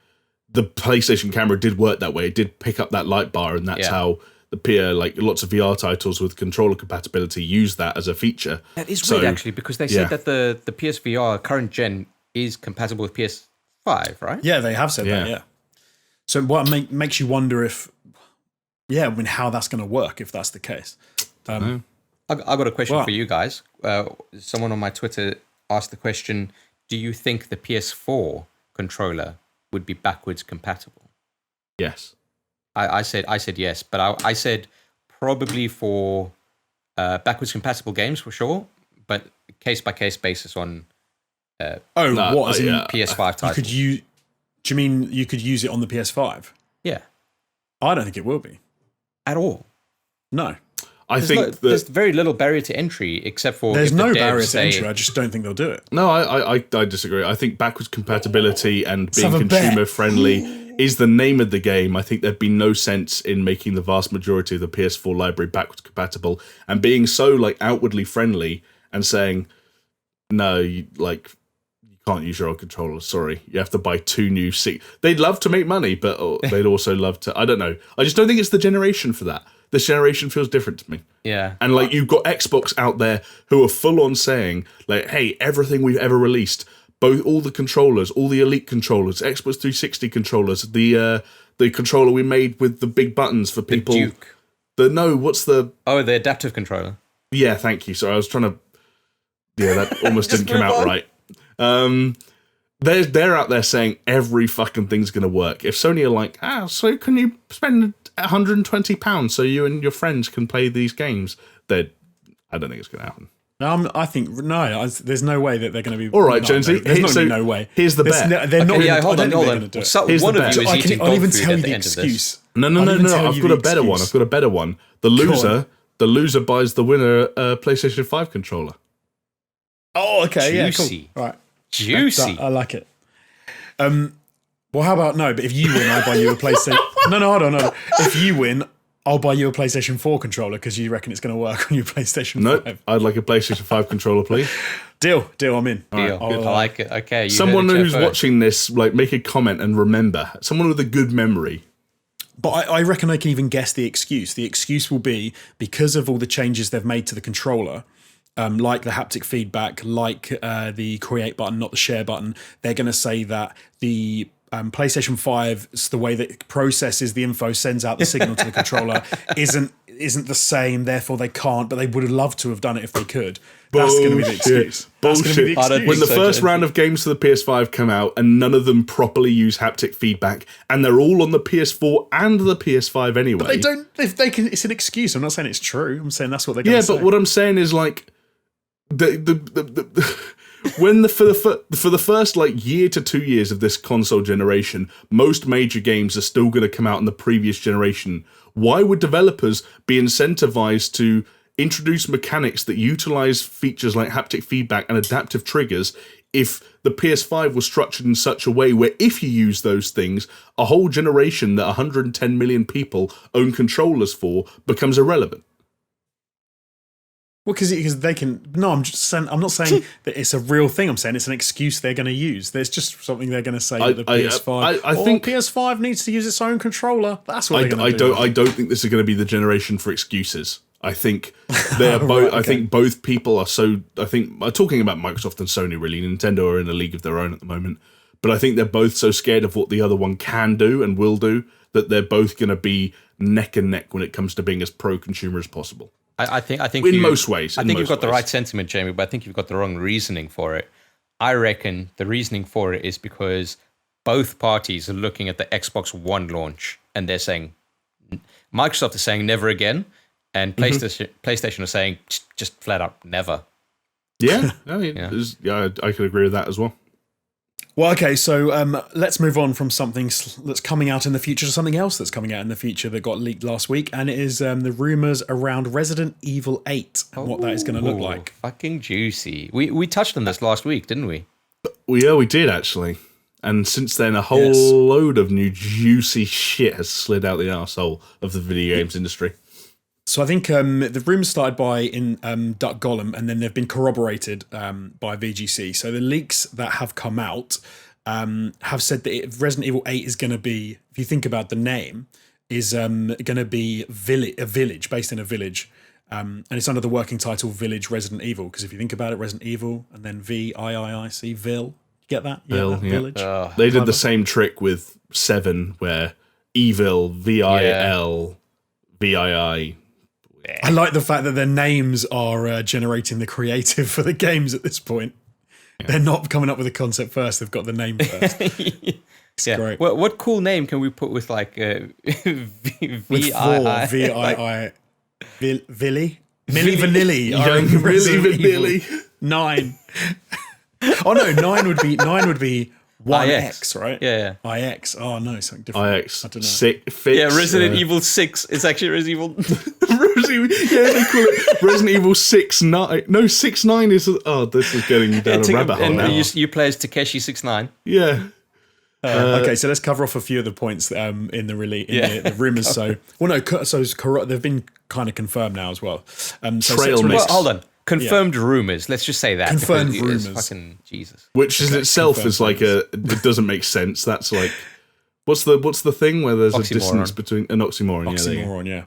the PlayStation camera did work that way. It did pick up that light bar, and that's how the like lots of VR titles with controller compatibility use that as a feature. That is weird, actually, because they said that the PSVR current gen is compatible with PS5, right? Yeah, they have said that. Yeah. So what makes you wonder if, how that's going to work if that's the case. I got a question for you guys. Someone on my Twitter asked the question: do you think the PS4 controller would be backwards compatible? Yes. I said yes, but I said probably for backwards compatible games for sure, but case by case basis on. As in PS5 titles? Do you mean you could use it on the PS5? Yeah. I don't think it will be At all. No. I think there's very little barrier to entry except for there's if the no devs barrier to say, entry. I just don't think they'll do it. No, I disagree. I think backwards compatibility and being have a consumer bet. friendly is the name of the game. I think there'd be no sense in making the vast majority of the PS4 library backwards compatible and being so like outwardly friendly and saying, no, you can't use your old controller. Sorry, you have to buy two new seats. They'd love to make money, but they'd also love to. I don't know. I just don't think it's the generation for that. This generation feels different to me. Yeah. And like you've got Xbox out there who are full on saying like, hey, everything we've ever released, all the controllers, all the Elite controllers, Xbox 360 controllers, the controller we made with the big buttons for people. The Duke. What's the? Oh, the adaptive controller. Yeah, thank you. Sorry, I was trying to. Yeah, that almost didn't come out right. They're out there saying every fucking thing's going to work. If Sony are like, so can you spend £120 so you and your friends can play these games? I don't think it's going to happen. I think there's no way that they're going to be. All right, Jonesy. There's not no way. Here's the bet. They're not. Hold on. Do it. So Here's one the of you bet. is eating I'll dog even food tell at you the the end of this. excuse. No. I've got a better one. I've got a better one. The loser buys the winner a PlayStation 5 controller. Oh, okay. Juicy. Yeah, cool. Right. Juicy. I like it. Well, how about no? But if you win, I buy you a PlayStation. No, hold on. No. If you win, I'll buy you a PlayStation 4 controller because you reckon it's going to work on your PlayStation 5. No, I'd like a PlayStation 5 controller, please. Deal. I'm in. Deal. Right, I like it. Okay. Someone who's watching this, make a comment and remember. Someone with a good memory. But I reckon I can even guess the excuse. The excuse will be because of all the changes they've made to the controller, like the haptic feedback, like the create button, not the share button. They're going to say that the PlayStation 5, the way that it processes the info, sends out the signal to the controller, isn't the same. Therefore, they can't. But they would have loved to have done it if they could. That's going to be the excuse. Bullshit. When the first round of games for the PS5 come out and none of them properly use haptic feedback, and they're all on the PS4 and the PS5 anyway. But they don't. If they can, it's an excuse. I'm not saying it's true. I'm saying that's what they're going to say. Yeah, but what I'm saying is like when for the first year to 2 years of this console generation, most major games are still going to come out in the previous generation. Why would developers be incentivized to introduce mechanics that utilize features like haptic feedback and adaptive triggers if the PS5 was structured in such a way where if you use those things, a whole generation that 110 million people own controllers for becomes irrelevant. Well, because they can. No, I'm just saying. I'm not saying that it's a real thing. I'm saying it's an excuse they're going to use. There's just something they're going to say that the PS5. I think PS5 needs to use its own controller. That's what they're going to do. I don't think this is going to be the generation for excuses. I think they're both. Right, okay. I think both people are so. I think talking about Microsoft and Sony, really, Nintendo are in a league of their own at the moment. But I think they're both so scared of what the other one can do and will do that they're both going to be neck and neck when it comes to being as pro-consumer as possible. I think in most ways. I think you've got the right sentiment, Jamie, but I think you've got the wrong reasoning for it. I reckon the reasoning for it is because both parties are looking at the Xbox One launch and they're saying, Microsoft is saying never again, and PlayStation are saying just flat out never. Yeah, I mean, I could agree with that as well. Well, okay, so let's move on from something that's coming out in the future to something else that's coming out in the future that got leaked last week, and it is the rumours around Resident Evil 8 and what that is going to look like. Fucking juicy. We touched on this last week, didn't we? Yeah, we did, actually. And since then, a whole load of new juicy shit has slid out the arsehole of the video games industry. So I think the rumours started by Duck Gollum, and then they've been corroborated by VGC. So the leaks that have come out have said that Resident Evil 8 is going to be, if you think about the name, is going to be a village, based in a village. And it's under the working title Village Resident Evil, because if you think about it, Resident Evil, and then V-I-I-I-C, Vil. You get that? Vil, that village. They did the same trick with 7, where Evil, V-I-L, V-I-I... I like the fact that their names are generating the creative for the games at this point. Yeah. They're not coming up with a concept first; they've got the name first. It's great. Well, what cool name can we put with like V-I-I? V-I-I. Villy? Milli Vanilli. Young Milli Vanilli. 9. Oh no, 9 would be 1X, right? Yeah. IX. Oh no, something different. IX. I don't know. Fix, Resident Evil 6 is actually Resident Evil. Yeah, they call it Resident Evil 6-9. No, 6-9 is. Oh, this is getting down a rabbit hole now. You play as Takeshi 6-9. Yeah. Okay, so let's cover off a few of the points in the the rumors. They've been kind of confirmed now as well. Hold on. Confirmed rumors. Let's just say that. Confirmed rumors. Fucking Jesus. Which in itself is like it doesn't make sense. That's like, what's the thing where there's oxymoron. A distance between an oxymoron? Yeah.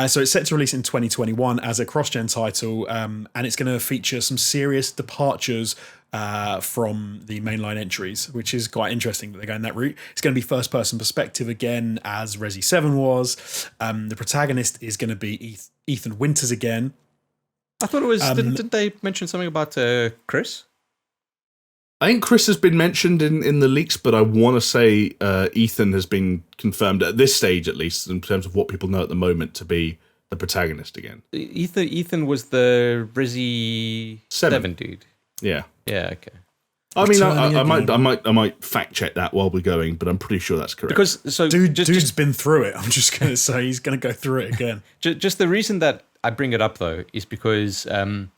So it's set to release in 2021 as a cross-gen title, and it's going to feature some serious departures from the mainline entries, which is quite interesting that they're going that route. It's going to be first-person perspective again, as Resi 7 was. The protagonist is going to be Ethan Winters again. I thought it was. Didn't they mention something about Chris? I think Chris has been mentioned in the leaks, but I want to say Ethan has been confirmed at this stage, at least in terms of what people know at the moment, to be the protagonist again. Ethan was the Resi 7 dude. Yeah. Yeah. Okay. I mean, I might fact check that while we're going, but I'm pretty sure that's correct. Because dude's been through it. I'm just going to say he's going to go through it again. Just the reason that I bring it up though is because the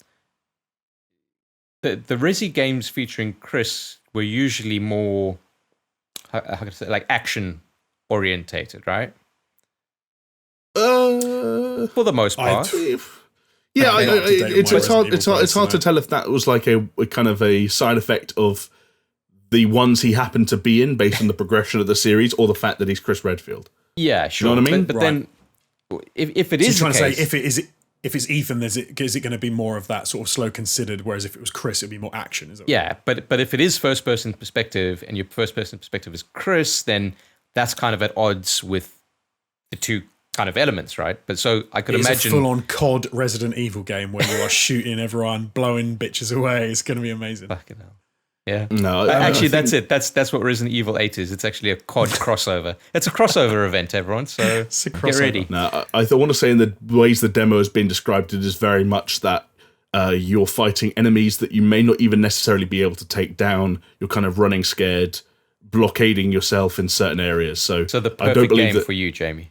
Resi games featuring Chris were usually more how can I say, like action orientated, right? For the most part. It's hard to tell if that was like a kind of a side effect of the ones he happened to be in based on the progression of the series, or the fact that he's Chris Redfield. Yeah, sure. You know what I mean? But then, if it is, trying to say if it's Ethan, is it going to be more of that sort of slow considered? Whereas if it was Chris, it'd be more action. Is it? Yeah, but if it is first person perspective and your first person perspective is Chris, then that's kind of at odds with the two kind of elements, right? But so I could imagine a full-on COD Resident Evil game where you are shooting everyone, blowing bitches away. It's going to be amazing. Fucking hell. Yeah. No, actually, that's it. That's what Resident Evil 8 is. It's actually a COD crossover. It's a crossover event, everyone. So get ready. No, I want to say in the ways the demo has been described, it is very much that you're fighting enemies that you may not even necessarily be able to take down. You're kind of running scared, blockading yourself in certain areas. So the perfect game for you, Jamie.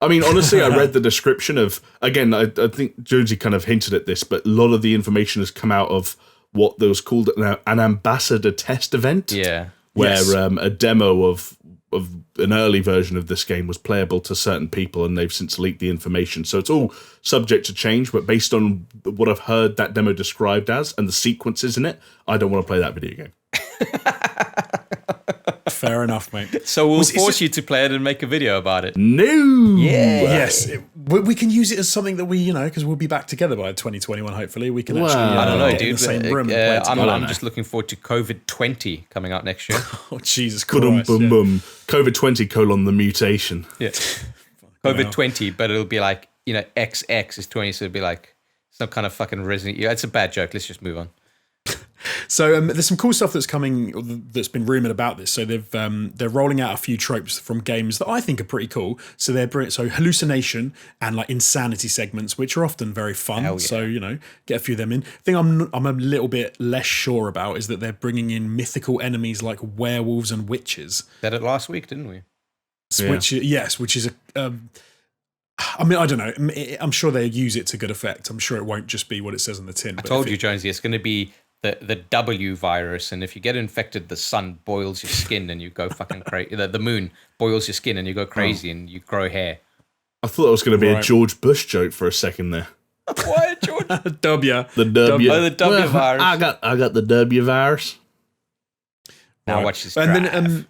I mean, honestly, I read the description of, again, I think Jonesy kind of hinted at this, but a lot of the information has come out of what was called an ambassador test event. Yeah. Where a demo of an early version of this game was playable to certain people, and they've since leaked the information. So it's all subject to change, but based on what I've heard that demo described as and the sequences in it, I don't want to play that video game. Fair enough, mate. So we'll force you to play it and make a video about it. No! Yeah. Yes. We can use it as something that we, because we'll be back together by 2021, hopefully. We can actually I don't know, get dude. in the same room. And play I'm just looking forward to COVID-20 coming out next year. Oh, Jesus Christ. Boom, boom. COVID-20 : the mutation. Yeah. COVID-20, but it'll be like, XX is 20, so it'll be like some kind of fucking Resident Evil. It's a bad joke. Let's just move on. So there's some cool stuff that's coming that's been rumored about this. So they're rolling out a few tropes from games that I think are pretty cool. So so hallucination and like insanity segments, which are often very fun. Hell yeah. So get a few of them in. The thing I'm a little bit less sure about is that they're bringing in mythical enemies like werewolves and witches. Did it last week, didn't we? Which is a. I mean, I don't know. I'm sure they use it to good effect. I'm sure it won't just be what it says on the tin. I told you, Jonesy, it's going to be the W virus, and if you get infected, the sun boils your skin and you go fucking crazy. The moon boils your skin and you go crazy and you grow hair. I thought it was going to be a George Bush joke for a second there. Why, George? W. The W. Oh, the W virus. I got the W virus. Now watch this. And then,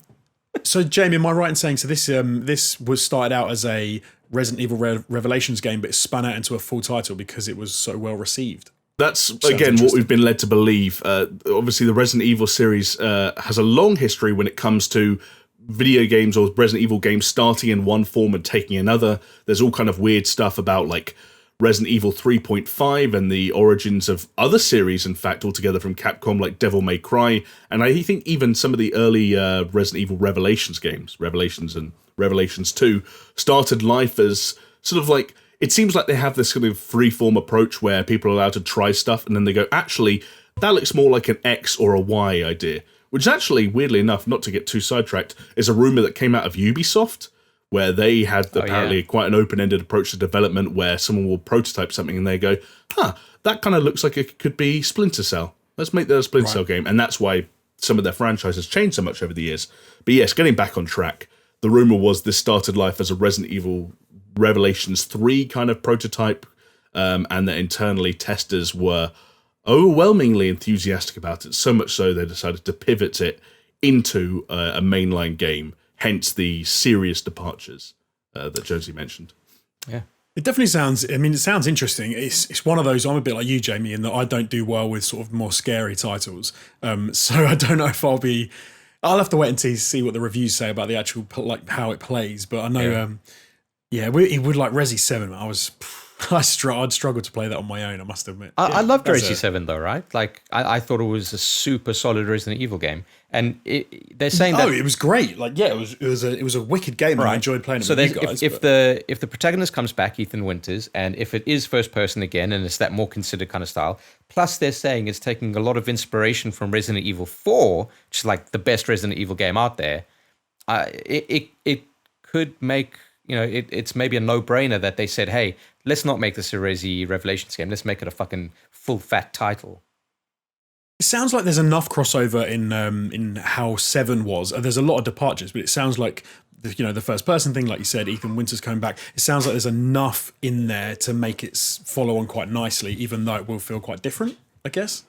so Jamie, am I right in saying this was started out as a Resident Evil Revelations game, but it spun out into a full title because it was so well received? That's, again, what we've been led to believe. Obviously, the Resident Evil series has a long history when it comes to video games or Resident Evil games starting in one form and taking another. There's all kind of weird stuff about, like, Resident Evil 3.5 and the origins of other series, in fact, altogether from Capcom, like Devil May Cry. And I think even some of the early Resident Evil Revelations games, Revelations and Revelations 2, started life as sort of like... It seems like they have this sort of free-form approach where people are allowed to try stuff and then they go, actually, that looks more like an X or a Y idea. Which actually, weirdly enough, not to get too sidetracked, is a rumour that came out of Ubisoft, where they had apparently quite an open-ended approach to development where someone will prototype something and they go, that kind of looks like it could be Splinter Cell. Let's make that a Splinter Cell game. And that's why some of their franchises changed so much over the years. But yes, getting back on track, the rumour was this started life as a Resident Evil Revelations 3 kind of prototype, and that internally testers were overwhelmingly enthusiastic about it, so much so they decided to pivot it into a mainline game, hence the serious departures that Josie mentioned. Yeah. It definitely sounds, it sounds interesting. It's one of those, I'm a bit like you, Jamie, in that I don't do well with sort of more scary titles. So I don't know if I'll have to wait and see what the reviews say about the actual, like, how it plays. But I know, it would like Resi 7. I'd struggle to play that on my own, I must admit. I loved Resi 7 though, right? Like, I thought it was a super solid Resident Evil game. And they're saying that... it was great. Like, yeah, it was a wicked game, and I enjoyed playing it with you guys. If the protagonist comes back, Ethan Winters, and if it is first person again, and it's that more considered kind of style, plus they're saying it's taking a lot of inspiration from Resident Evil 4, which is like the best Resident Evil game out there, it could make... it's maybe a no-brainer that they said, hey, let's not make this a Resi Revelations game. Let's make it a fucking full fat title. It sounds like there's enough crossover in how 7 was. There's a lot of departures, but it sounds like the first person thing, like you said, Ethan Winters coming back. It sounds like there's enough in there to make it follow on quite nicely, even though it will feel quite different, I guess.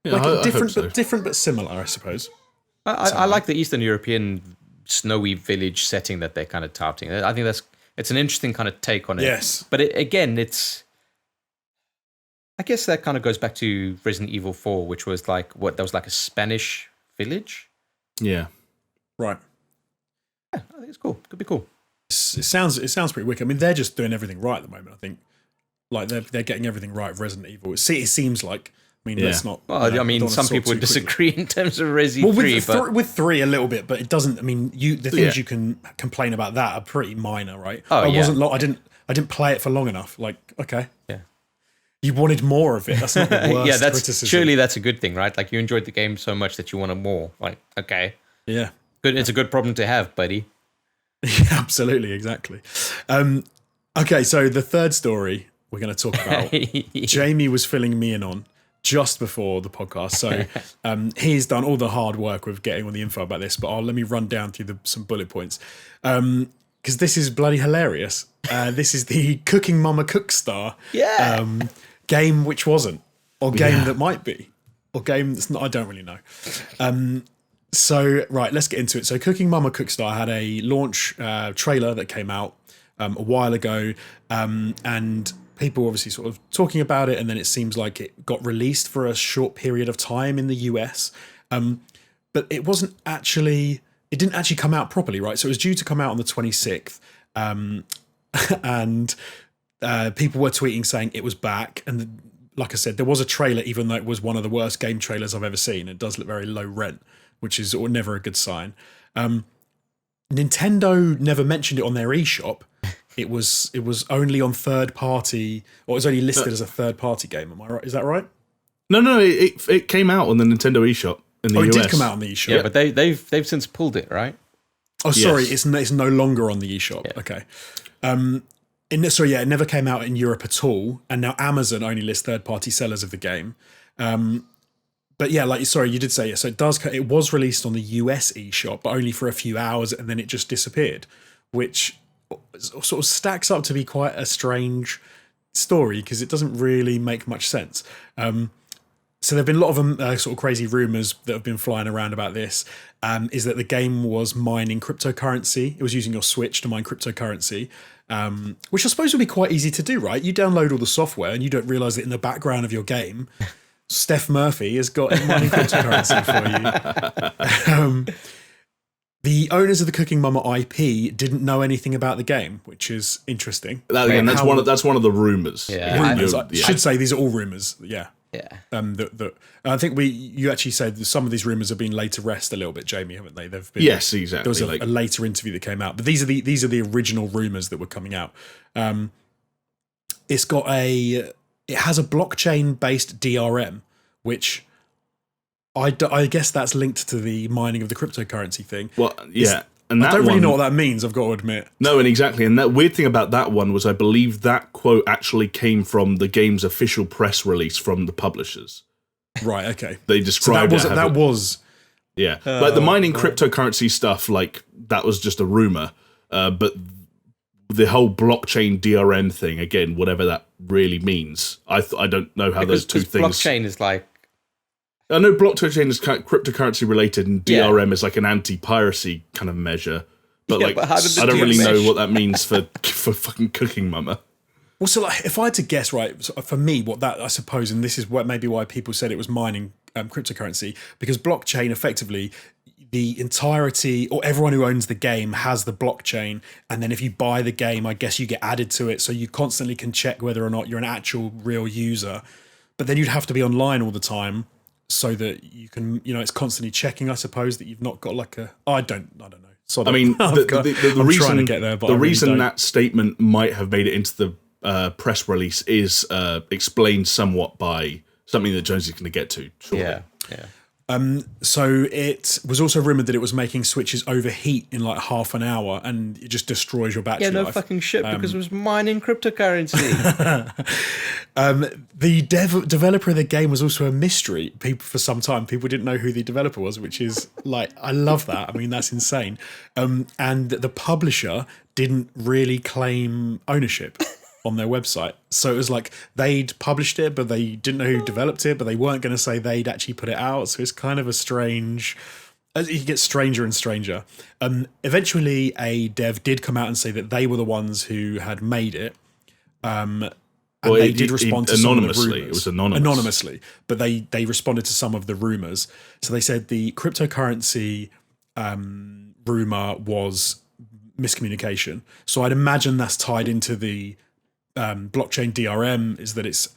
Yeah, I hope so. Different but similar, I suppose. I like the Eastern European snowy village setting that they're kind of touting. I think it's an interesting kind of take on it. Yes. But I guess that kind of goes back to Resident Evil 4, which was like, that was like a Spanish village? Yeah. Right. Yeah, I think it's cool. Could be cool. It sounds pretty wicked. I mean, they're just doing everything right at the moment, I think. Like, they're getting everything right with Resident Evil. It seems like... I mean, let's not... Well, I mean, some people would disagree in terms of Resi 3, but... with 3 a little bit, but it doesn't... I mean, the things you can complain about that are pretty minor, right? I didn't play it for long enough. Like, okay. Yeah. You wanted more of it. That's not the worst criticism. Surely that's a good thing, right? Like, you enjoyed the game so much that you wanted more. Like, okay. Yeah. Good. It's a good problem to have, buddy. Yeah, absolutely, exactly. Okay, so the third story we're going to talk about, Jamie was filling me in on, just before the podcast. So he's done all the hard work with getting all the info about this, but let me run down through some bullet points. Because this is bloody hilarious. This is the Cooking Mama Cookstar game which wasn't, or game that might be, or game that's not, I don't really know. So, right, let's get into it. So Cooking Mama Cookstar had a launch trailer that came out a while ago, and people were obviously sort of talking about it, and then it seems like it got released for a short period of time in the US. But it didn't actually come out properly, right? So it was due to come out on the 26th, and people were tweeting saying it was back. And like I said, there was a trailer, even though it was one of the worst game trailers I've ever seen. It does look very low rent, which is never a good sign. Nintendo never mentioned it on their eShop. It was only on third party, or it was only listed as a third party game. Am I right? Is that right? No. It came out on the Nintendo eShop in the US. It did come out on the eShop. Yeah, but they've since pulled it, right? Oh, sorry, it's no longer on the eShop. Yeah. Okay. It never came out in Europe at all, and now Amazon only lists third-party sellers of the game. But yeah, you did say it. So it was released on the US eShop, but only for a few hours, and then it just disappeared, which sort of stacks up to be quite a strange story because it doesn't really make much sense. So there've been a lot of sort of crazy rumors that have been flying around about this. Is that the game was mining cryptocurrency? It was using your Switch to mine cryptocurrency, which I suppose would be quite easy to do, right? You download all the software and you don't realize that in the background of your game, Steph Murphy has got mining cryptocurrency for you. The owners of the Cooking Mama IP didn't know anything about the game, which is interesting. That's one of the rumors. Yeah, rumors. I should say these are all rumors. Yeah. Yeah. I think you actually said that some of these rumors have been laid to rest a little bit, Jamie, haven't they? They've been, yes, exactly. There was a later interview that came out, but these are the original rumors that were coming out. It has a blockchain based DRM, which I guess that's linked to the mining of the cryptocurrency thing. Well, yeah. And I don't really know what that means, I've got to admit. No, and exactly. And that weird thing about that one was I believe that quote actually came from the game's official press release from the publishers. Right, okay. They described that was. Yeah. Like the mining cryptocurrency stuff, like that was just a rumor. But the whole blockchain DRM thing, again, whatever that really means, I don't know how those two things... Blockchain is like... I know blockchain is cryptocurrency related, and DRM is like an anti-piracy kind of measure. But but I don't really know what that means for fucking Cooking Mama. Well, so if I had to guess, right, so for me, what that, I suppose, and this is maybe why people said it was mining cryptocurrency, because blockchain, effectively, the entirety, or everyone who owns the game has the blockchain, and then if you buy the game, I guess you get added to it, so you constantly can check whether or not you're an actual real user. But then you'd have to be online all the time, so that you can, it's constantly checking, I suppose, that you've not got like I don't know. So I mean, the reason trying to get there, but the reason that statement might have made it into the press release is explained somewhat by something that Jones is going to get to shortly. Yeah. So it was also rumored that it was making Switches overheat in like half an hour, and it just destroys your battery life. Yeah, no fucking shit, because it was mining cryptocurrency. The developer of the game was also a mystery. For some time, people didn't know who the developer was, which is like, I love that. I mean, that's insane. And the publisher didn't really claim ownership on their website. So it was like they'd published it, but they didn't know who developed it, but they weren't going to say they'd actually put it out. So it's kind of a strange... It gets stranger and stranger. Eventually, a dev did come out and say that they were the ones who had made it. And they did respond to some of the rumors. It was anonymous. Anonymously. But they responded to some of the rumors. So they said the cryptocurrency rumor was miscommunication. So I'd imagine that's tied into the blockchain DRM, is that it's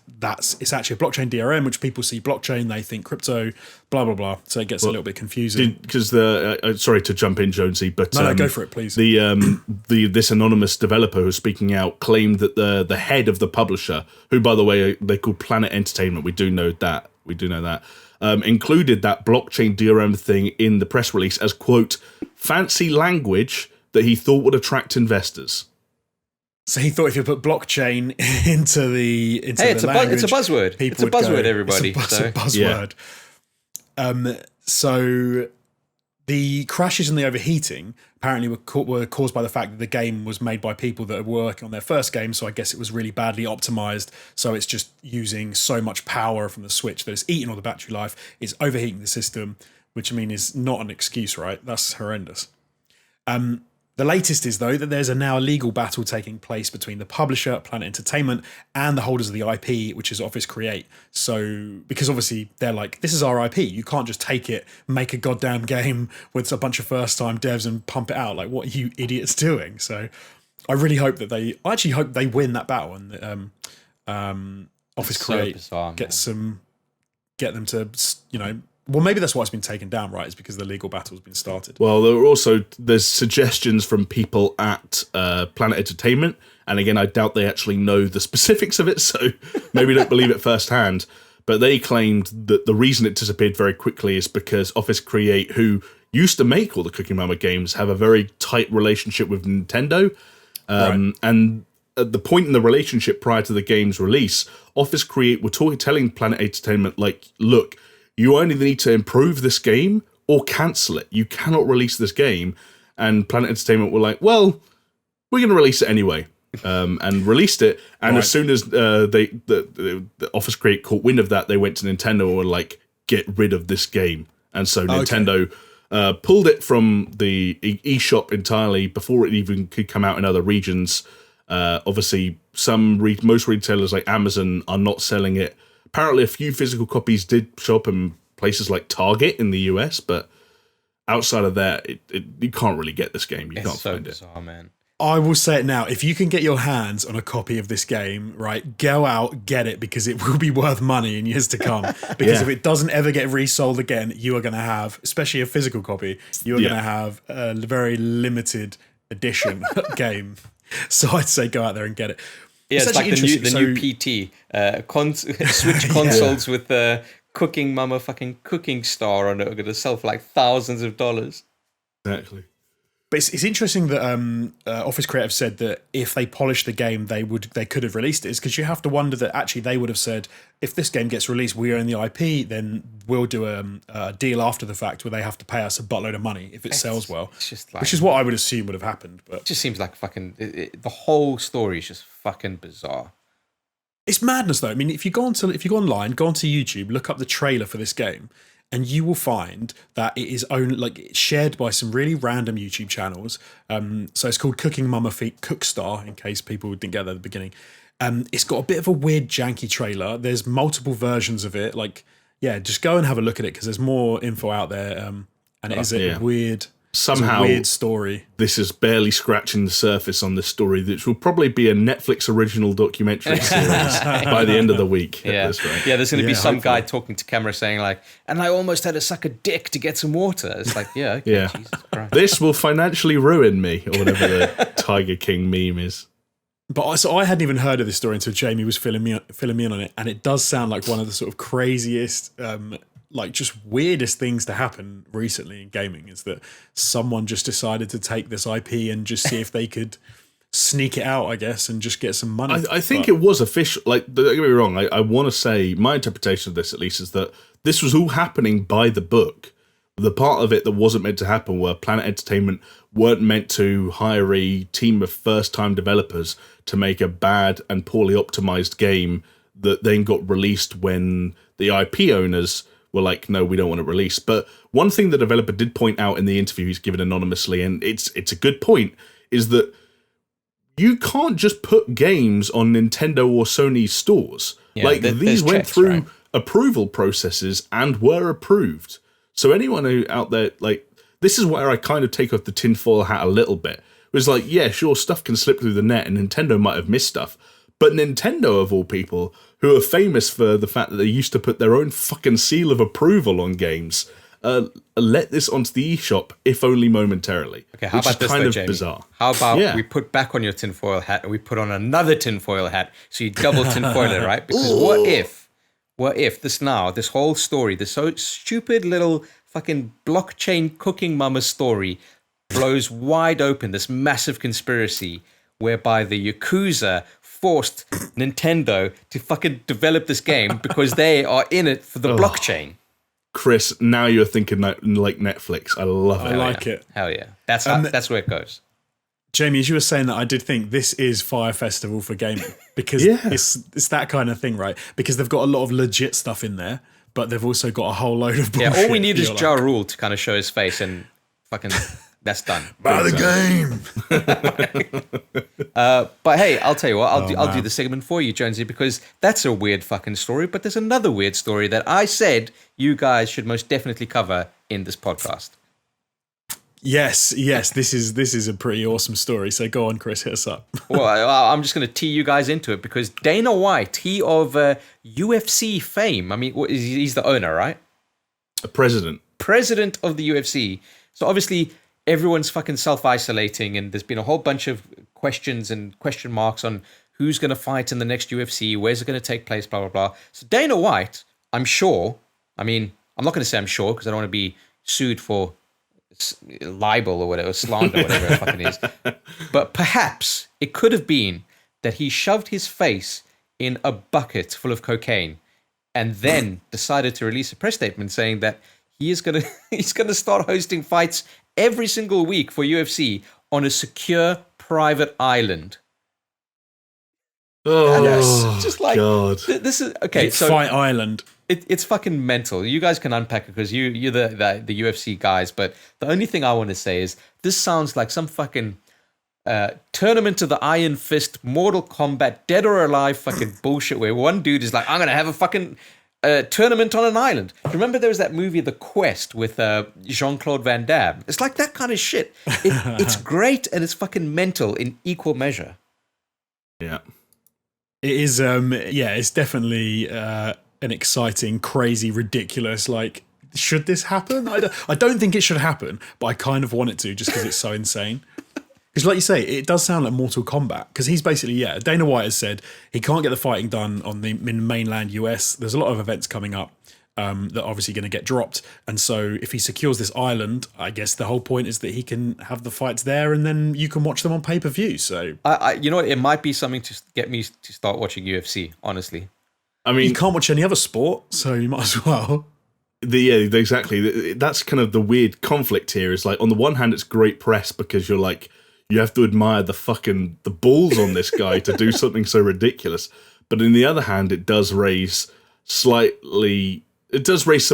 actually a blockchain DRM, which people see blockchain, they think crypto, blah blah blah. So it gets a little bit confusing. Because sorry to jump in, Jonesy, but no, go for it, please. This anonymous developer who's speaking out claimed that the head of the publisher, who by the way they called Planet Entertainment, we do know that, included that blockchain DRM thing in the press release as quote fancy language that he thought would attract investors. So he thought if you put blockchain into the language, it's a buzzword. It's a buzzword, everybody. It's a buzzword. So the crashes and the overheating apparently were caused by the fact that the game was made by people that were working on their first game. So I guess it was really badly optimized. So it's just using so much power from the Switch that it's eating all the battery life. It's overheating the system, which I mean is not an excuse, right? That's horrendous. The latest is, though, that there's now a legal battle taking place between the publisher, Planet Entertainment, and the holders of the IP, which is Office Create. So, because obviously they're like, this is our IP. You can't just take it, make a goddamn game with a bunch of first-time devs and pump it out. Like, what are you idiots doing? So, I really hope that I actually hope they win that battle and Office Create get them to, well, maybe that's why it's been taken down, right? It's because the legal battle's been started. Well, there's suggestions from people at Planet Entertainment, and again, I doubt they actually know the specifics of it, so maybe don't believe it firsthand. But they claimed that the reason it disappeared very quickly is because Office Create, who used to make all the Cooking Mama games, have a very tight relationship with Nintendo, right. And at the point in the relationship prior to the game's release, Office Create were telling Planet Entertainment, like, look, you only need to improve this game or cancel it. You cannot release this game. And Planet Entertainment were like, well, we're going to release it anyway. And released it. And right. As soon as the Office Create caught wind of that, they went to Nintendo and were like, get rid of this game. And so Nintendo pulled it from the eShop entirely before it even could come out in other regions. Obviously, most retailers like Amazon are not selling it. Apparently, a few physical copies did show up in places like Target in the US, but outside of that, you can't really get this game. You can't find bizarre, it. Man. I will say it now. If you can get your hands on a copy of this game, right, go out, get it, because it will be worth money in years to come. Because if it doesn't ever get resold again, you are going to have, especially a physical copy, you are going to have a very limited edition game. So I'd say go out there and get it. Yeah, it's like the new PT Switch consoles with the Cooking Mama fucking Cookstar on it are going to sell for like thousands of dollars. Exactly. But it's interesting that Office Creative said that if they polished the game, they could have released it. It's because you have to wonder that actually they would have said, if this game gets released, we own the IP, then we'll do a deal after the fact where they have to pay us a buttload of money if it sells well. It's just like, which is what I would assume would have happened. But it just seems like fucking the whole story is just fucking bizarre. It's madness, though. I mean, if you go online, go onto YouTube, look up the trailer for this game, and you will find that it is it's shared by some really random YouTube channels. So it's called Cooking Mama Feet Cookstar, in case people didn't get that at the beginning. It's got a bit of a weird, janky trailer. There's multiple versions of it. Just go and have a look at it because there's more info out there. And it is a weird. Somehow, weird story. This is barely scratching the surface on this story, which will probably be a Netflix original documentary series by the end of the week. Yeah, at this rate. Yeah. There's going to be some guy talking to camera saying like, "And I almost had to suck a dick to get some water." It's like, yeah, okay, yeah. Jesus Christ. This will financially ruin me, or whatever the Tiger King meme is. But I hadn't even heard of this story until Jamie was filling me in on it, and it does sound like one of the sort of craziest. Just weirdest things to happen recently in gaming is that someone just decided to take this IP and just see if they could sneak it out, I guess, and just get some money. I think it was official. Like, don't get me wrong. I want to say my interpretation of this, at least, is that this was all happening by the book. The part of it that wasn't meant to happen where Planet Entertainment weren't meant to hire a team of first-time developers to make a bad and poorly optimized game that then got released when the IP owners were like, no, we don't want to release. But one thing the developer did point out in the interview he's given anonymously, and it's a good point, is that you can't just put games on Nintendo or Sony stores. Yeah, these went checks, through right? approval processes and were approved. So anyone who out there, this is where I kind of take off the tinfoil hat a little bit. It was like, yeah, sure, stuff can slip through the net and Nintendo might have missed stuff. But Nintendo, of all people, who are famous for the fact that they used to put their own fucking seal of approval on games, let this onto the eShop, if only momentarily. Okay, how about this, kind of Jamie? Bizarre. How about we put back on your tinfoil hat and we put on another tinfoil hat, so you double tinfoil it, right? Because what if this whole story, this so stupid little fucking blockchain Cooking Mama story blows wide open, this massive conspiracy. whereby the Yakuza forced Nintendo to fucking develop this game because they are in it for the blockchain. Chris, now you're thinking like Netflix. I love it. I like it. Hell yeah. That's where it goes. Jamie, as you were saying that, I did think this is Fire Festival for gaming because it's that kind of thing, right? Because they've got a lot of legit stuff in there, but they've also got a whole load of bullshit. Yeah, all we need is Ja Rule to kind of show his face and fucking that's done. Buy the game. But hey, I'll tell you what, I'll do the segment for you, Jonesy, because that's a weird fucking story, but there's another weird story that I said you guys should most definitely cover in this podcast. Yes, this is a pretty awesome story. So go on, Chris, hit us up. Well, I'm just going to tee you guys into it because Dana White, he of UFC fame. I mean, he's the owner, right? A president of the UFC. So obviously everyone's fucking self-isolating, and there's been a whole bunch of questions and question marks on who's going to fight in the next UFC, where's it going to take place, blah, blah, blah. So Dana White, I'm not going to say I'm sure because I don't want to be sued for libel or whatever, slander, whatever it fucking is. But perhaps it could have been that he shoved his face in a bucket full of cocaine and then decided to release a press statement saying that he's gonna start hosting fights every single week for UFC on a secure private island. Oh, yes, just like God. This is okay. So Fight Island. It's fucking mental. You guys can unpack it because you're the UFC guys. But the only thing I want to say is this sounds like some fucking tournament of the Iron Fist, Mortal Kombat, Dead or Alive fucking bullshit where one dude is like, I'm gonna have a fucking tournament on an island. Remember there was that movie The Quest with Jean-Claude Van Damme? It's like that kind of shit. It's great and it's fucking mental in equal measure. Yeah. It is, it's definitely an exciting, crazy, ridiculous, like, should this happen? I don't think it should happen, but I kind of want it to just because it's so insane. Because like you say, it does sound like Mortal Kombat, because he's basically, Dana White has said he can't get the fighting done in mainland US. There's a lot of events coming up that are obviously going to get dropped. And so if he secures this island, I guess the whole point is that he can have the fights there and then you can watch them on pay-per-view. So you know what? It might be something to get me to start watching UFC, honestly. I mean, you can't watch any other sport, so you might as well. Exactly. That's kind of the weird conflict here. Is like, on the one hand, it's great press because you're like, you have to admire the balls on this guy to do something so ridiculous. But on the other hand, it does raise some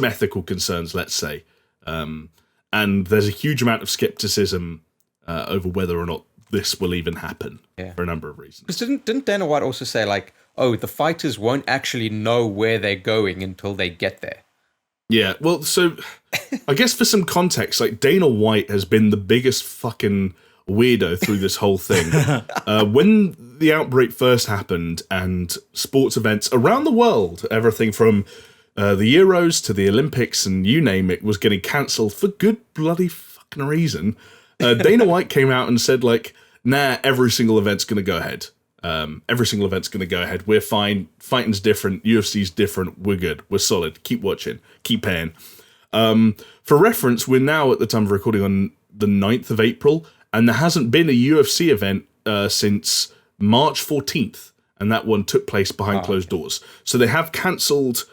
ethical concerns, let's say. And there's a huge amount of skepticism over whether or not this will even happen for a number of reasons. Because didn't Dana White also say, like, oh, the fighters won't actually know where they're going until they get there? Yeah, well, so I guess for some context, like, Dana White has been the biggest fucking weirdo through this whole thing. When the outbreak first happened and sports events around the world, everything from the Euros to the Olympics and you name it, was getting cancelled for good bloody fucking reason, Dana White came out and said, like, nah, every single event's going to go ahead. Every single event's going to go ahead. We're fine. Fighting's different. UFC's different. We're good. We're solid. Keep watching. Keep paying. For reference, we're now at the time of recording on the 9th of April, and there hasn't been a UFC event since March 14th, and that one took place behind closed doors. So they have cancelled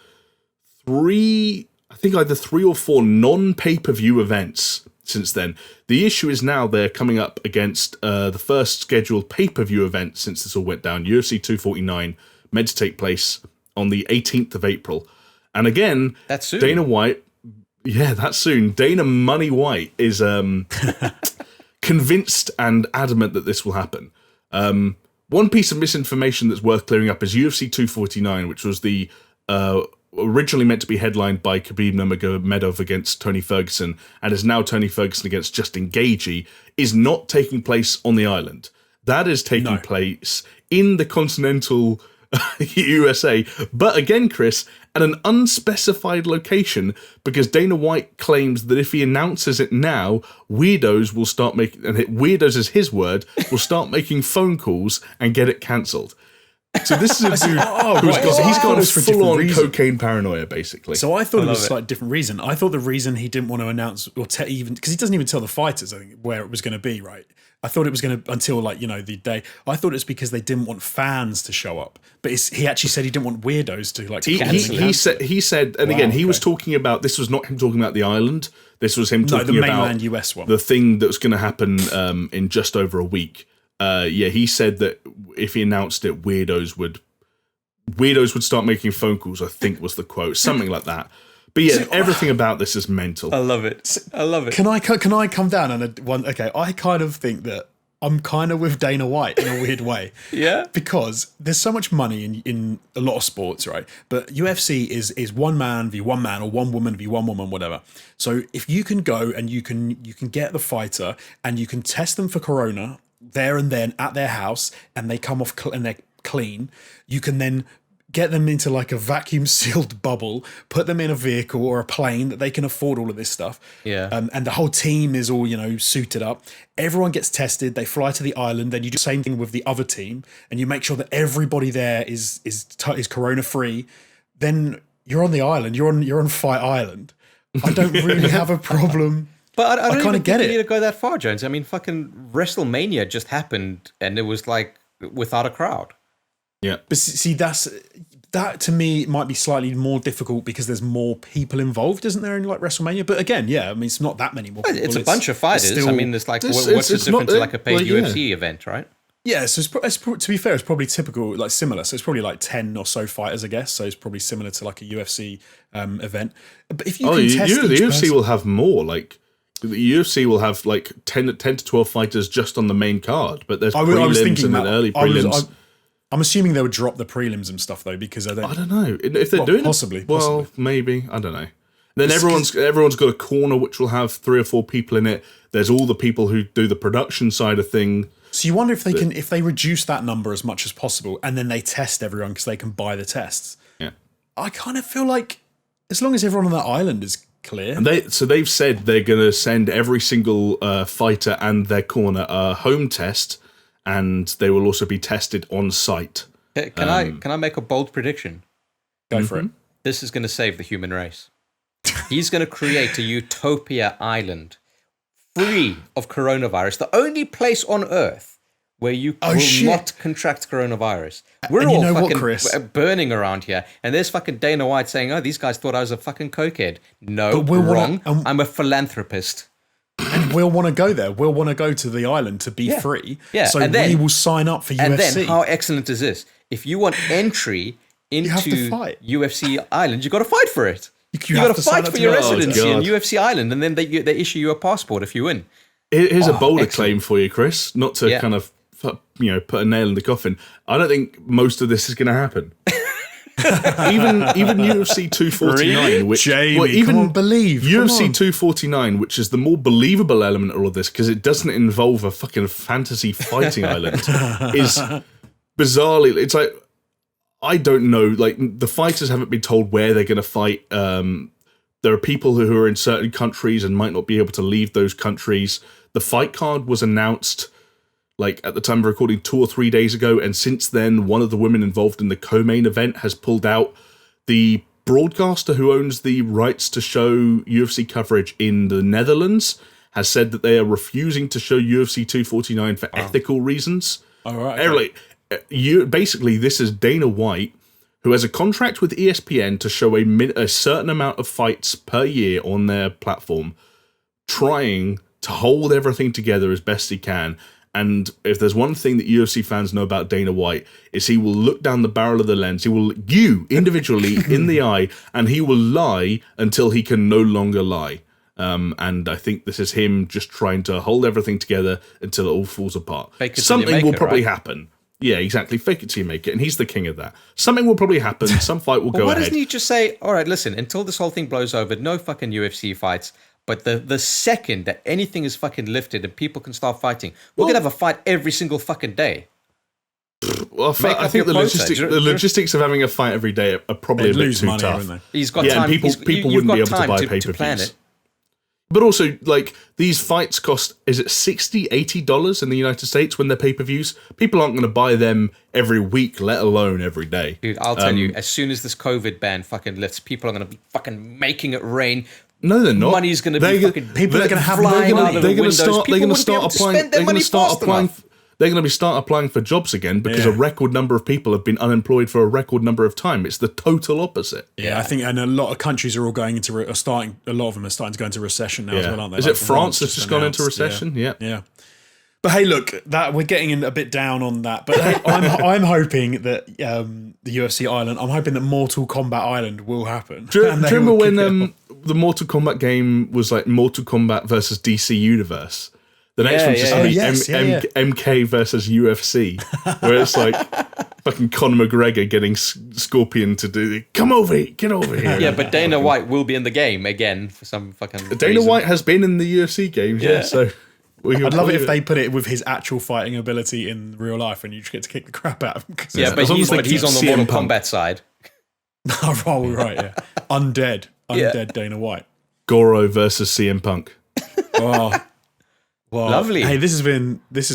either 3 or 4 non-pay-per-view events since then. The issue is now they're coming up against the first scheduled pay-per-view event since this all went down, UFC 249, meant to take place on the 18th of April. And again, that's soon. Dana White, that's soon. Dana Money White is convinced and adamant that this will happen. One piece of misinformation that's worth clearing up is UFC 249, which was the originally meant to be headlined by Khabib Nurmagomedov against Tony Ferguson, and is now Tony Ferguson against Justin Gaethje, is not taking place on the island. That is taking place in the continental USA, but again, Chris, at an unspecified location, because Dana White claims that if he announces it now, weirdos will start making, and weirdos is his word, will start making phone calls and get it cancelled. So this is a dude he's got a full-on cocaine paranoia, basically. So I thought it was a slightly different reason. I thought the reason he didn't want to announce, or even because he doesn't even tell the fighters, I think, where it was going to be, right? I thought it was going to, until like, the day, I thought it's because they didn't want fans to show up. But he actually said he didn't want weirdos to like. He said, and again, he was talking about, this was not him talking about the island. This was him talking the about mainland US one. The thing that was going to happen in just over a week. He said that if he announced it, weirdos would start making phone calls, I think was the quote, something like that. But yeah, everything about this is mental. I love it. Can I come down on one? Okay, I kind of think that I'm kind of with Dana White in a weird way. Yeah. Because there's so much money in a lot of sports, right? But UFC is one man v one man or one woman v one woman, whatever. So if you can go and you can get the fighter and you can test them for corona there and then at their house and they come off and they're clean, you can then get them into like a vacuum sealed bubble, put them in a vehicle or a plane that they can afford all of this stuff. Yeah. And the whole team is all, suited up. Everyone gets tested. They fly to the island. Then you do the same thing with the other team and you make sure that everybody there is corona free. Then you're on the island. You're on Fight Island. I don't really have a problem. But I don't kind of get you it. need to go that far, Jones. I mean, fucking WrestleMania just happened and it was like without a crowd. Yeah. But see, that to me might be slightly more difficult because there's more people involved, isn't there, in like WrestleMania? But again, yeah, I mean, it's not that many more people. It's a bunch of fighters. Still, I mean, it's like, what's the difference to like a paid UFC event, right? Yeah, so to be fair, it's probably typical, like similar. So it's probably like 10 or so fighters, I guess. So it's probably similar to like a UFC event. But if you can test the UFC will have more, like, the UFC will have like 10 to 12 fighters just on the main card, but there's prelims and then early prelims. I'm assuming they would drop the prelims and stuff though, because I don't know if they're doing possibly. it. Well, maybe, I don't know. Then everyone's got a corner which will have 3 or 4 people in it. There's all the people who do the production side of thing. So you wonder if they can, if they reduce that number as much as possible, and then they test everyone because they can buy the tests. Yeah, I kind of feel like as long as everyone on that island is clear, and they've said they're going to send every single fighter and their corner a home test. And they will also be tested on site. Can I make a bold prediction? Go for it. This is going to save the human race. He's going to create a utopia island free of coronavirus, the only place on Earth where you will not contract coronavirus. We're all fucking burning around here, and there's fucking Dana White saying, "Oh, these guys thought I was a fucking cokehead." No, wrong. I'm a philanthropist. And we'll want to go there. We'll want to go to the island to be free. Yeah. So and then, we will sign up for UFC. And then, how excellent is this? If you want entry into UFC Island, you've got to fight for it. You got to fight for your residency in UFC Island, and then they issue you a passport if you win. Here's a bolder claim for you, Chris. Not to kind of put a nail in the coffin. I don't think most of this is going to happen. even UFC 249, really? which Jamie, even come on, believe UFC 249, which is the more believable element of all of this because it doesn't involve a fucking fantasy fighting island, is bizarrely. It's like I don't know. Like the fighters haven't been told where they're going to fight. There are people who are in certain countries and might not be able to leave those countries. The fight card was announced. Like at the time of recording 2 or 3 days ago, and since then, one of the women involved in the co-main event has pulled out. The broadcaster who owns the rights to show UFC coverage in the Netherlands has said that they are refusing to show UFC 249 for ethical reasons. All right. Basically, this is Dana White, who has a contract with ESPN to show a certain amount of fights per year on their platform, trying to hold everything together as best he can. And if there's one thing that UFC fans know about Dana White, is he will look down the barrel of the lens. He will look you individually in the eye, and he will lie until he can no longer lie. And I think this is him just trying to hold everything together until it all falls apart. Something will probably happen. Yeah, exactly. Fake it till you make it. And he's the king of that. Something will probably happen. Some fight will go ahead. Why doesn't he just say, all right, listen, until this whole thing blows over, no fucking UFC fights. But the second that anything is fucking lifted and people can start fighting, we're going to have a fight every single fucking day. Well, I think the logistics of having a fight every day are probably a bit too tough. He's got time. And people wouldn't be able to buy pay-per-views. But also, like, these fights cost, is it $60, $80 in the United States when they're pay-per-views? People aren't going to buy them every week, let alone every day. Dude, I'll tell you, as soon as this COVID ban fucking lifts, people are going to be fucking making it rain, No, they're not. Money's going to be fucking people are going to have flying out of the windows. They're going to start applying. They're going to start applying. They're going to start applying for jobs again because a record number of people have been unemployed for a record number of time. It's the total opposite. Yeah, I think, and a lot of countries are all going into a lot of them are starting to go into recession now as well, aren't they? Is it France that's just gone into recession? Yeah. But hey, look, that we're getting in a bit down on that. But hey, I'm hoping that the UFC Island. I'm hoping that Mortal Kombat Island will happen. Do you remember when the Mortal Kombat game was like Mortal Kombat versus DC Universe? The next one's just MK versus UFC, where it's like fucking Conor McGregor getting Scorpion to do come over here, get over here. Yeah, but Dana White will be in the game again for some fucking Dana White has been in the UFC games, so I'd love it if they put it with his actual fighting ability in real life and you just get to kick the crap out of him. Yeah, but he's on the Mortal Kombat side. Oh, right, yeah. Undead Dana White. Goro versus CM Punk. Oh. Well, lovely. Hey, this has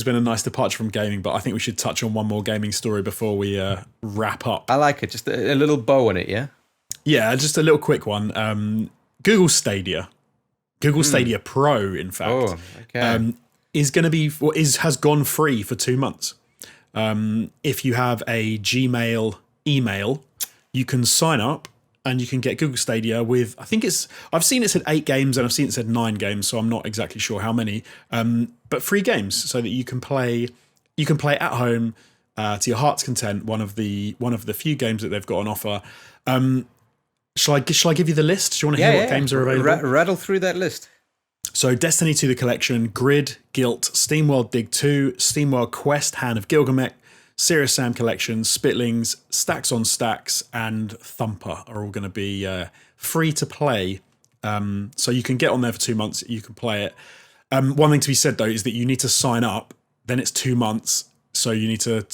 been a nice departure from gaming, but I think we should touch on one more gaming story before we wrap up. I like it. Just a little bow on it, yeah? Yeah, just a little quick one. Google Stadia Pro, in fact, is going to be has gone free for 2 months. If you have a Gmail email, you can sign up. And you can get Google Stadia with, I've seen it said 8 games and I've seen it said 9 games, so I'm not exactly sure how many, but free games so that you can play at home to your heart's content. One of the few games that they've got on offer. Shall I give you the list? Do you want to hear what games are available? Rattle through that list. So Destiny 2 The Collection, Grid, Guilt, SteamWorld Dig 2, SteamWorld Quest, Hand of Gilgamesh, Serious Sam Collection, Spitlings, Stacks on Stacks, and Thumper are all going to be free to play. So you can get on there for 2 months. You can play it. One thing to be said, though, is that you need to sign up. Then it's 2 months. So you need to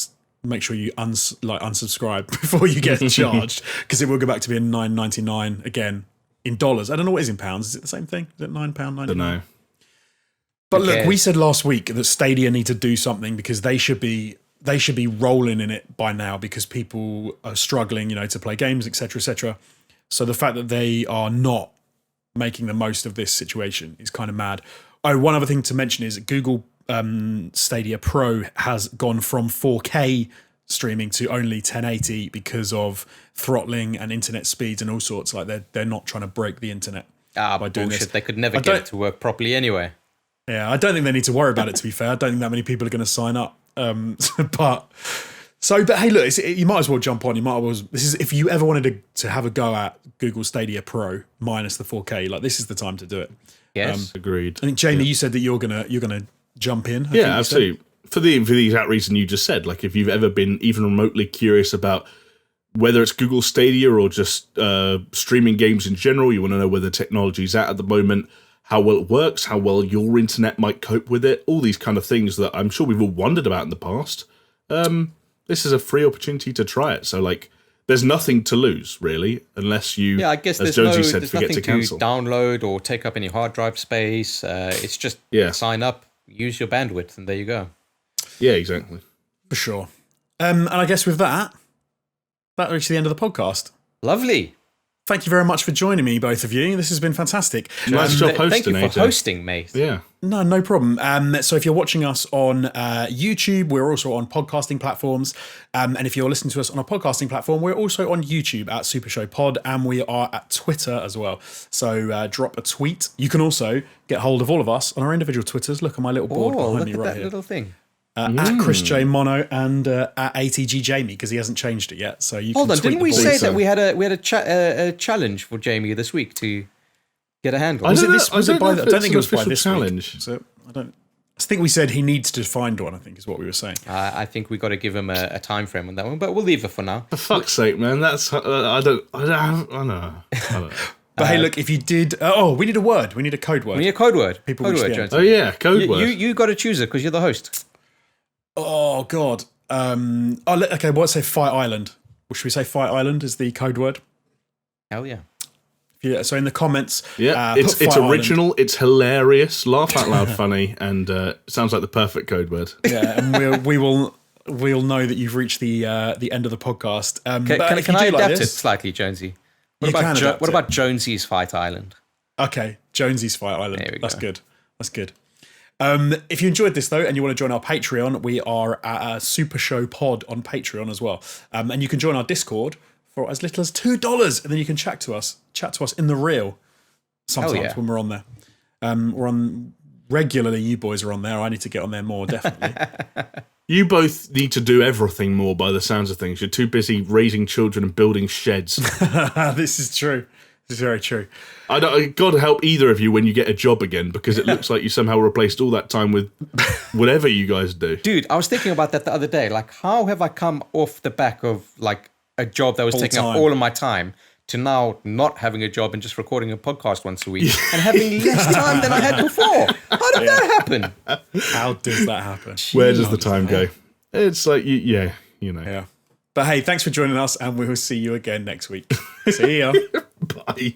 make sure you unsubscribe before you get charged, because it will go back to being $9.99 again in dollars. I don't know what it is in pounds. Is it the same thing? Is it £9.99? I don't know. But look, we said last week that Stadia need to do something because they should be rolling in it by now because people are struggling, to play games, etc., etc. So the fact that they are not making the most of this situation is kind of mad. Oh, one other thing to mention is Google Stadia Pro has gone from 4K streaming to only 1080 because of throttling and internet speeds and all sorts. Like they're not trying to break the internet by doing bullshit. this. They could never get it to work properly anyway. Yeah, I don't think they need to worry about it, to be fair. I don't think that many people are going to sign up. But hey, look, you might as well jump on. You might as well. This is if you ever wanted to have a go at Google Stadia Pro minus the 4K. Like this is the time to do it. Yes, agreed. I think Jamie, you said that you're gonna jump in. Yeah, absolutely. For the exact reason you just said. Like if you've ever been even remotely curious about whether it's Google Stadia or just streaming games in general, you want to know where the technology's at the moment, how well it works, how well your internet might cope with it, all these kind of things that I'm sure we've all wondered about in the past. This is a free opportunity to try it. So, there's nothing to lose, really, unless you, I guess as there's Jonesy said, forget to cancel. Download or take up any hard drive space. It's just sign up, use your bandwidth, and there you go. Yeah, exactly. For sure. And I guess with that reached the end of the podcast. Lovely. Thank you very much for joining me, both of you. This has been fantastic. Nice job hosting, Thank you for AJ. hosting, mate. Yeah. No problem. So if you're watching us on YouTube, we're also on podcasting platforms. And if you're listening to us on a podcasting platform, we're also on YouTube at SuperShow Pod, and we are at Twitter as well. So drop a tweet. You can also get hold of all of us on our individual Twitters. Look at my little board behind me right here. Little thing. At Chris J Mono and at ATG Jamie, because he hasn't changed it yet. So you hold can on, tweet didn't we the say boys. that we had a challenge for Jamie this week to get a handle? I don't think it was by this challenge. week. So I think we said he needs to find one. I think is what we were saying. I think we got to give him a time frame on that one, but we'll leave it for now. For fuck's sake, man! That's I know. But hey, look, if you did, we need a word. We need a code word. We need a code word. People code wish word, the Jones. Oh yeah, code word. You got to choose it because you're the host. Oh God. Okay. Let's say Fight Island. Or should we say Fight Island is the code word? Hell yeah. Yeah. So in the comments, it's Fight original. Island. It's hilarious. Laugh out loud, funny, and sounds like the perfect code word. Yeah, and we'll know that you've reached the end of the podcast. Can I adapt it slightly, Jonesy? What about Jonesy's Fight Island? Okay, Jonesy's Fight Island. There we That's go. good. That's good. If you enjoyed this, though, and you want to join our Patreon, we are at a Super Show Pod on Patreon as well. And you can join our Discord for as little as $2, and then you can chat to us in the real sometimes when we're on there. We're on regularly. You boys are on there. I need to get on there more, definitely. You both need to do everything more by the sounds of things. You're too busy raising children and building sheds. This is true. This is very true. God help either of you when you get a job again, because it looks like you somehow replaced all that time with whatever you guys do. Dude, I was thinking about that the other day. Like, how have I come off the back of like a job that was taking up all of my time to now not having a job and just recording a podcast once a week and having less time than I had before? How did that happen? How does that happen? Where does the time go? It's like, you know. Yeah. But hey, thanks for joining us, and we will see you again next week. See ya. Bye.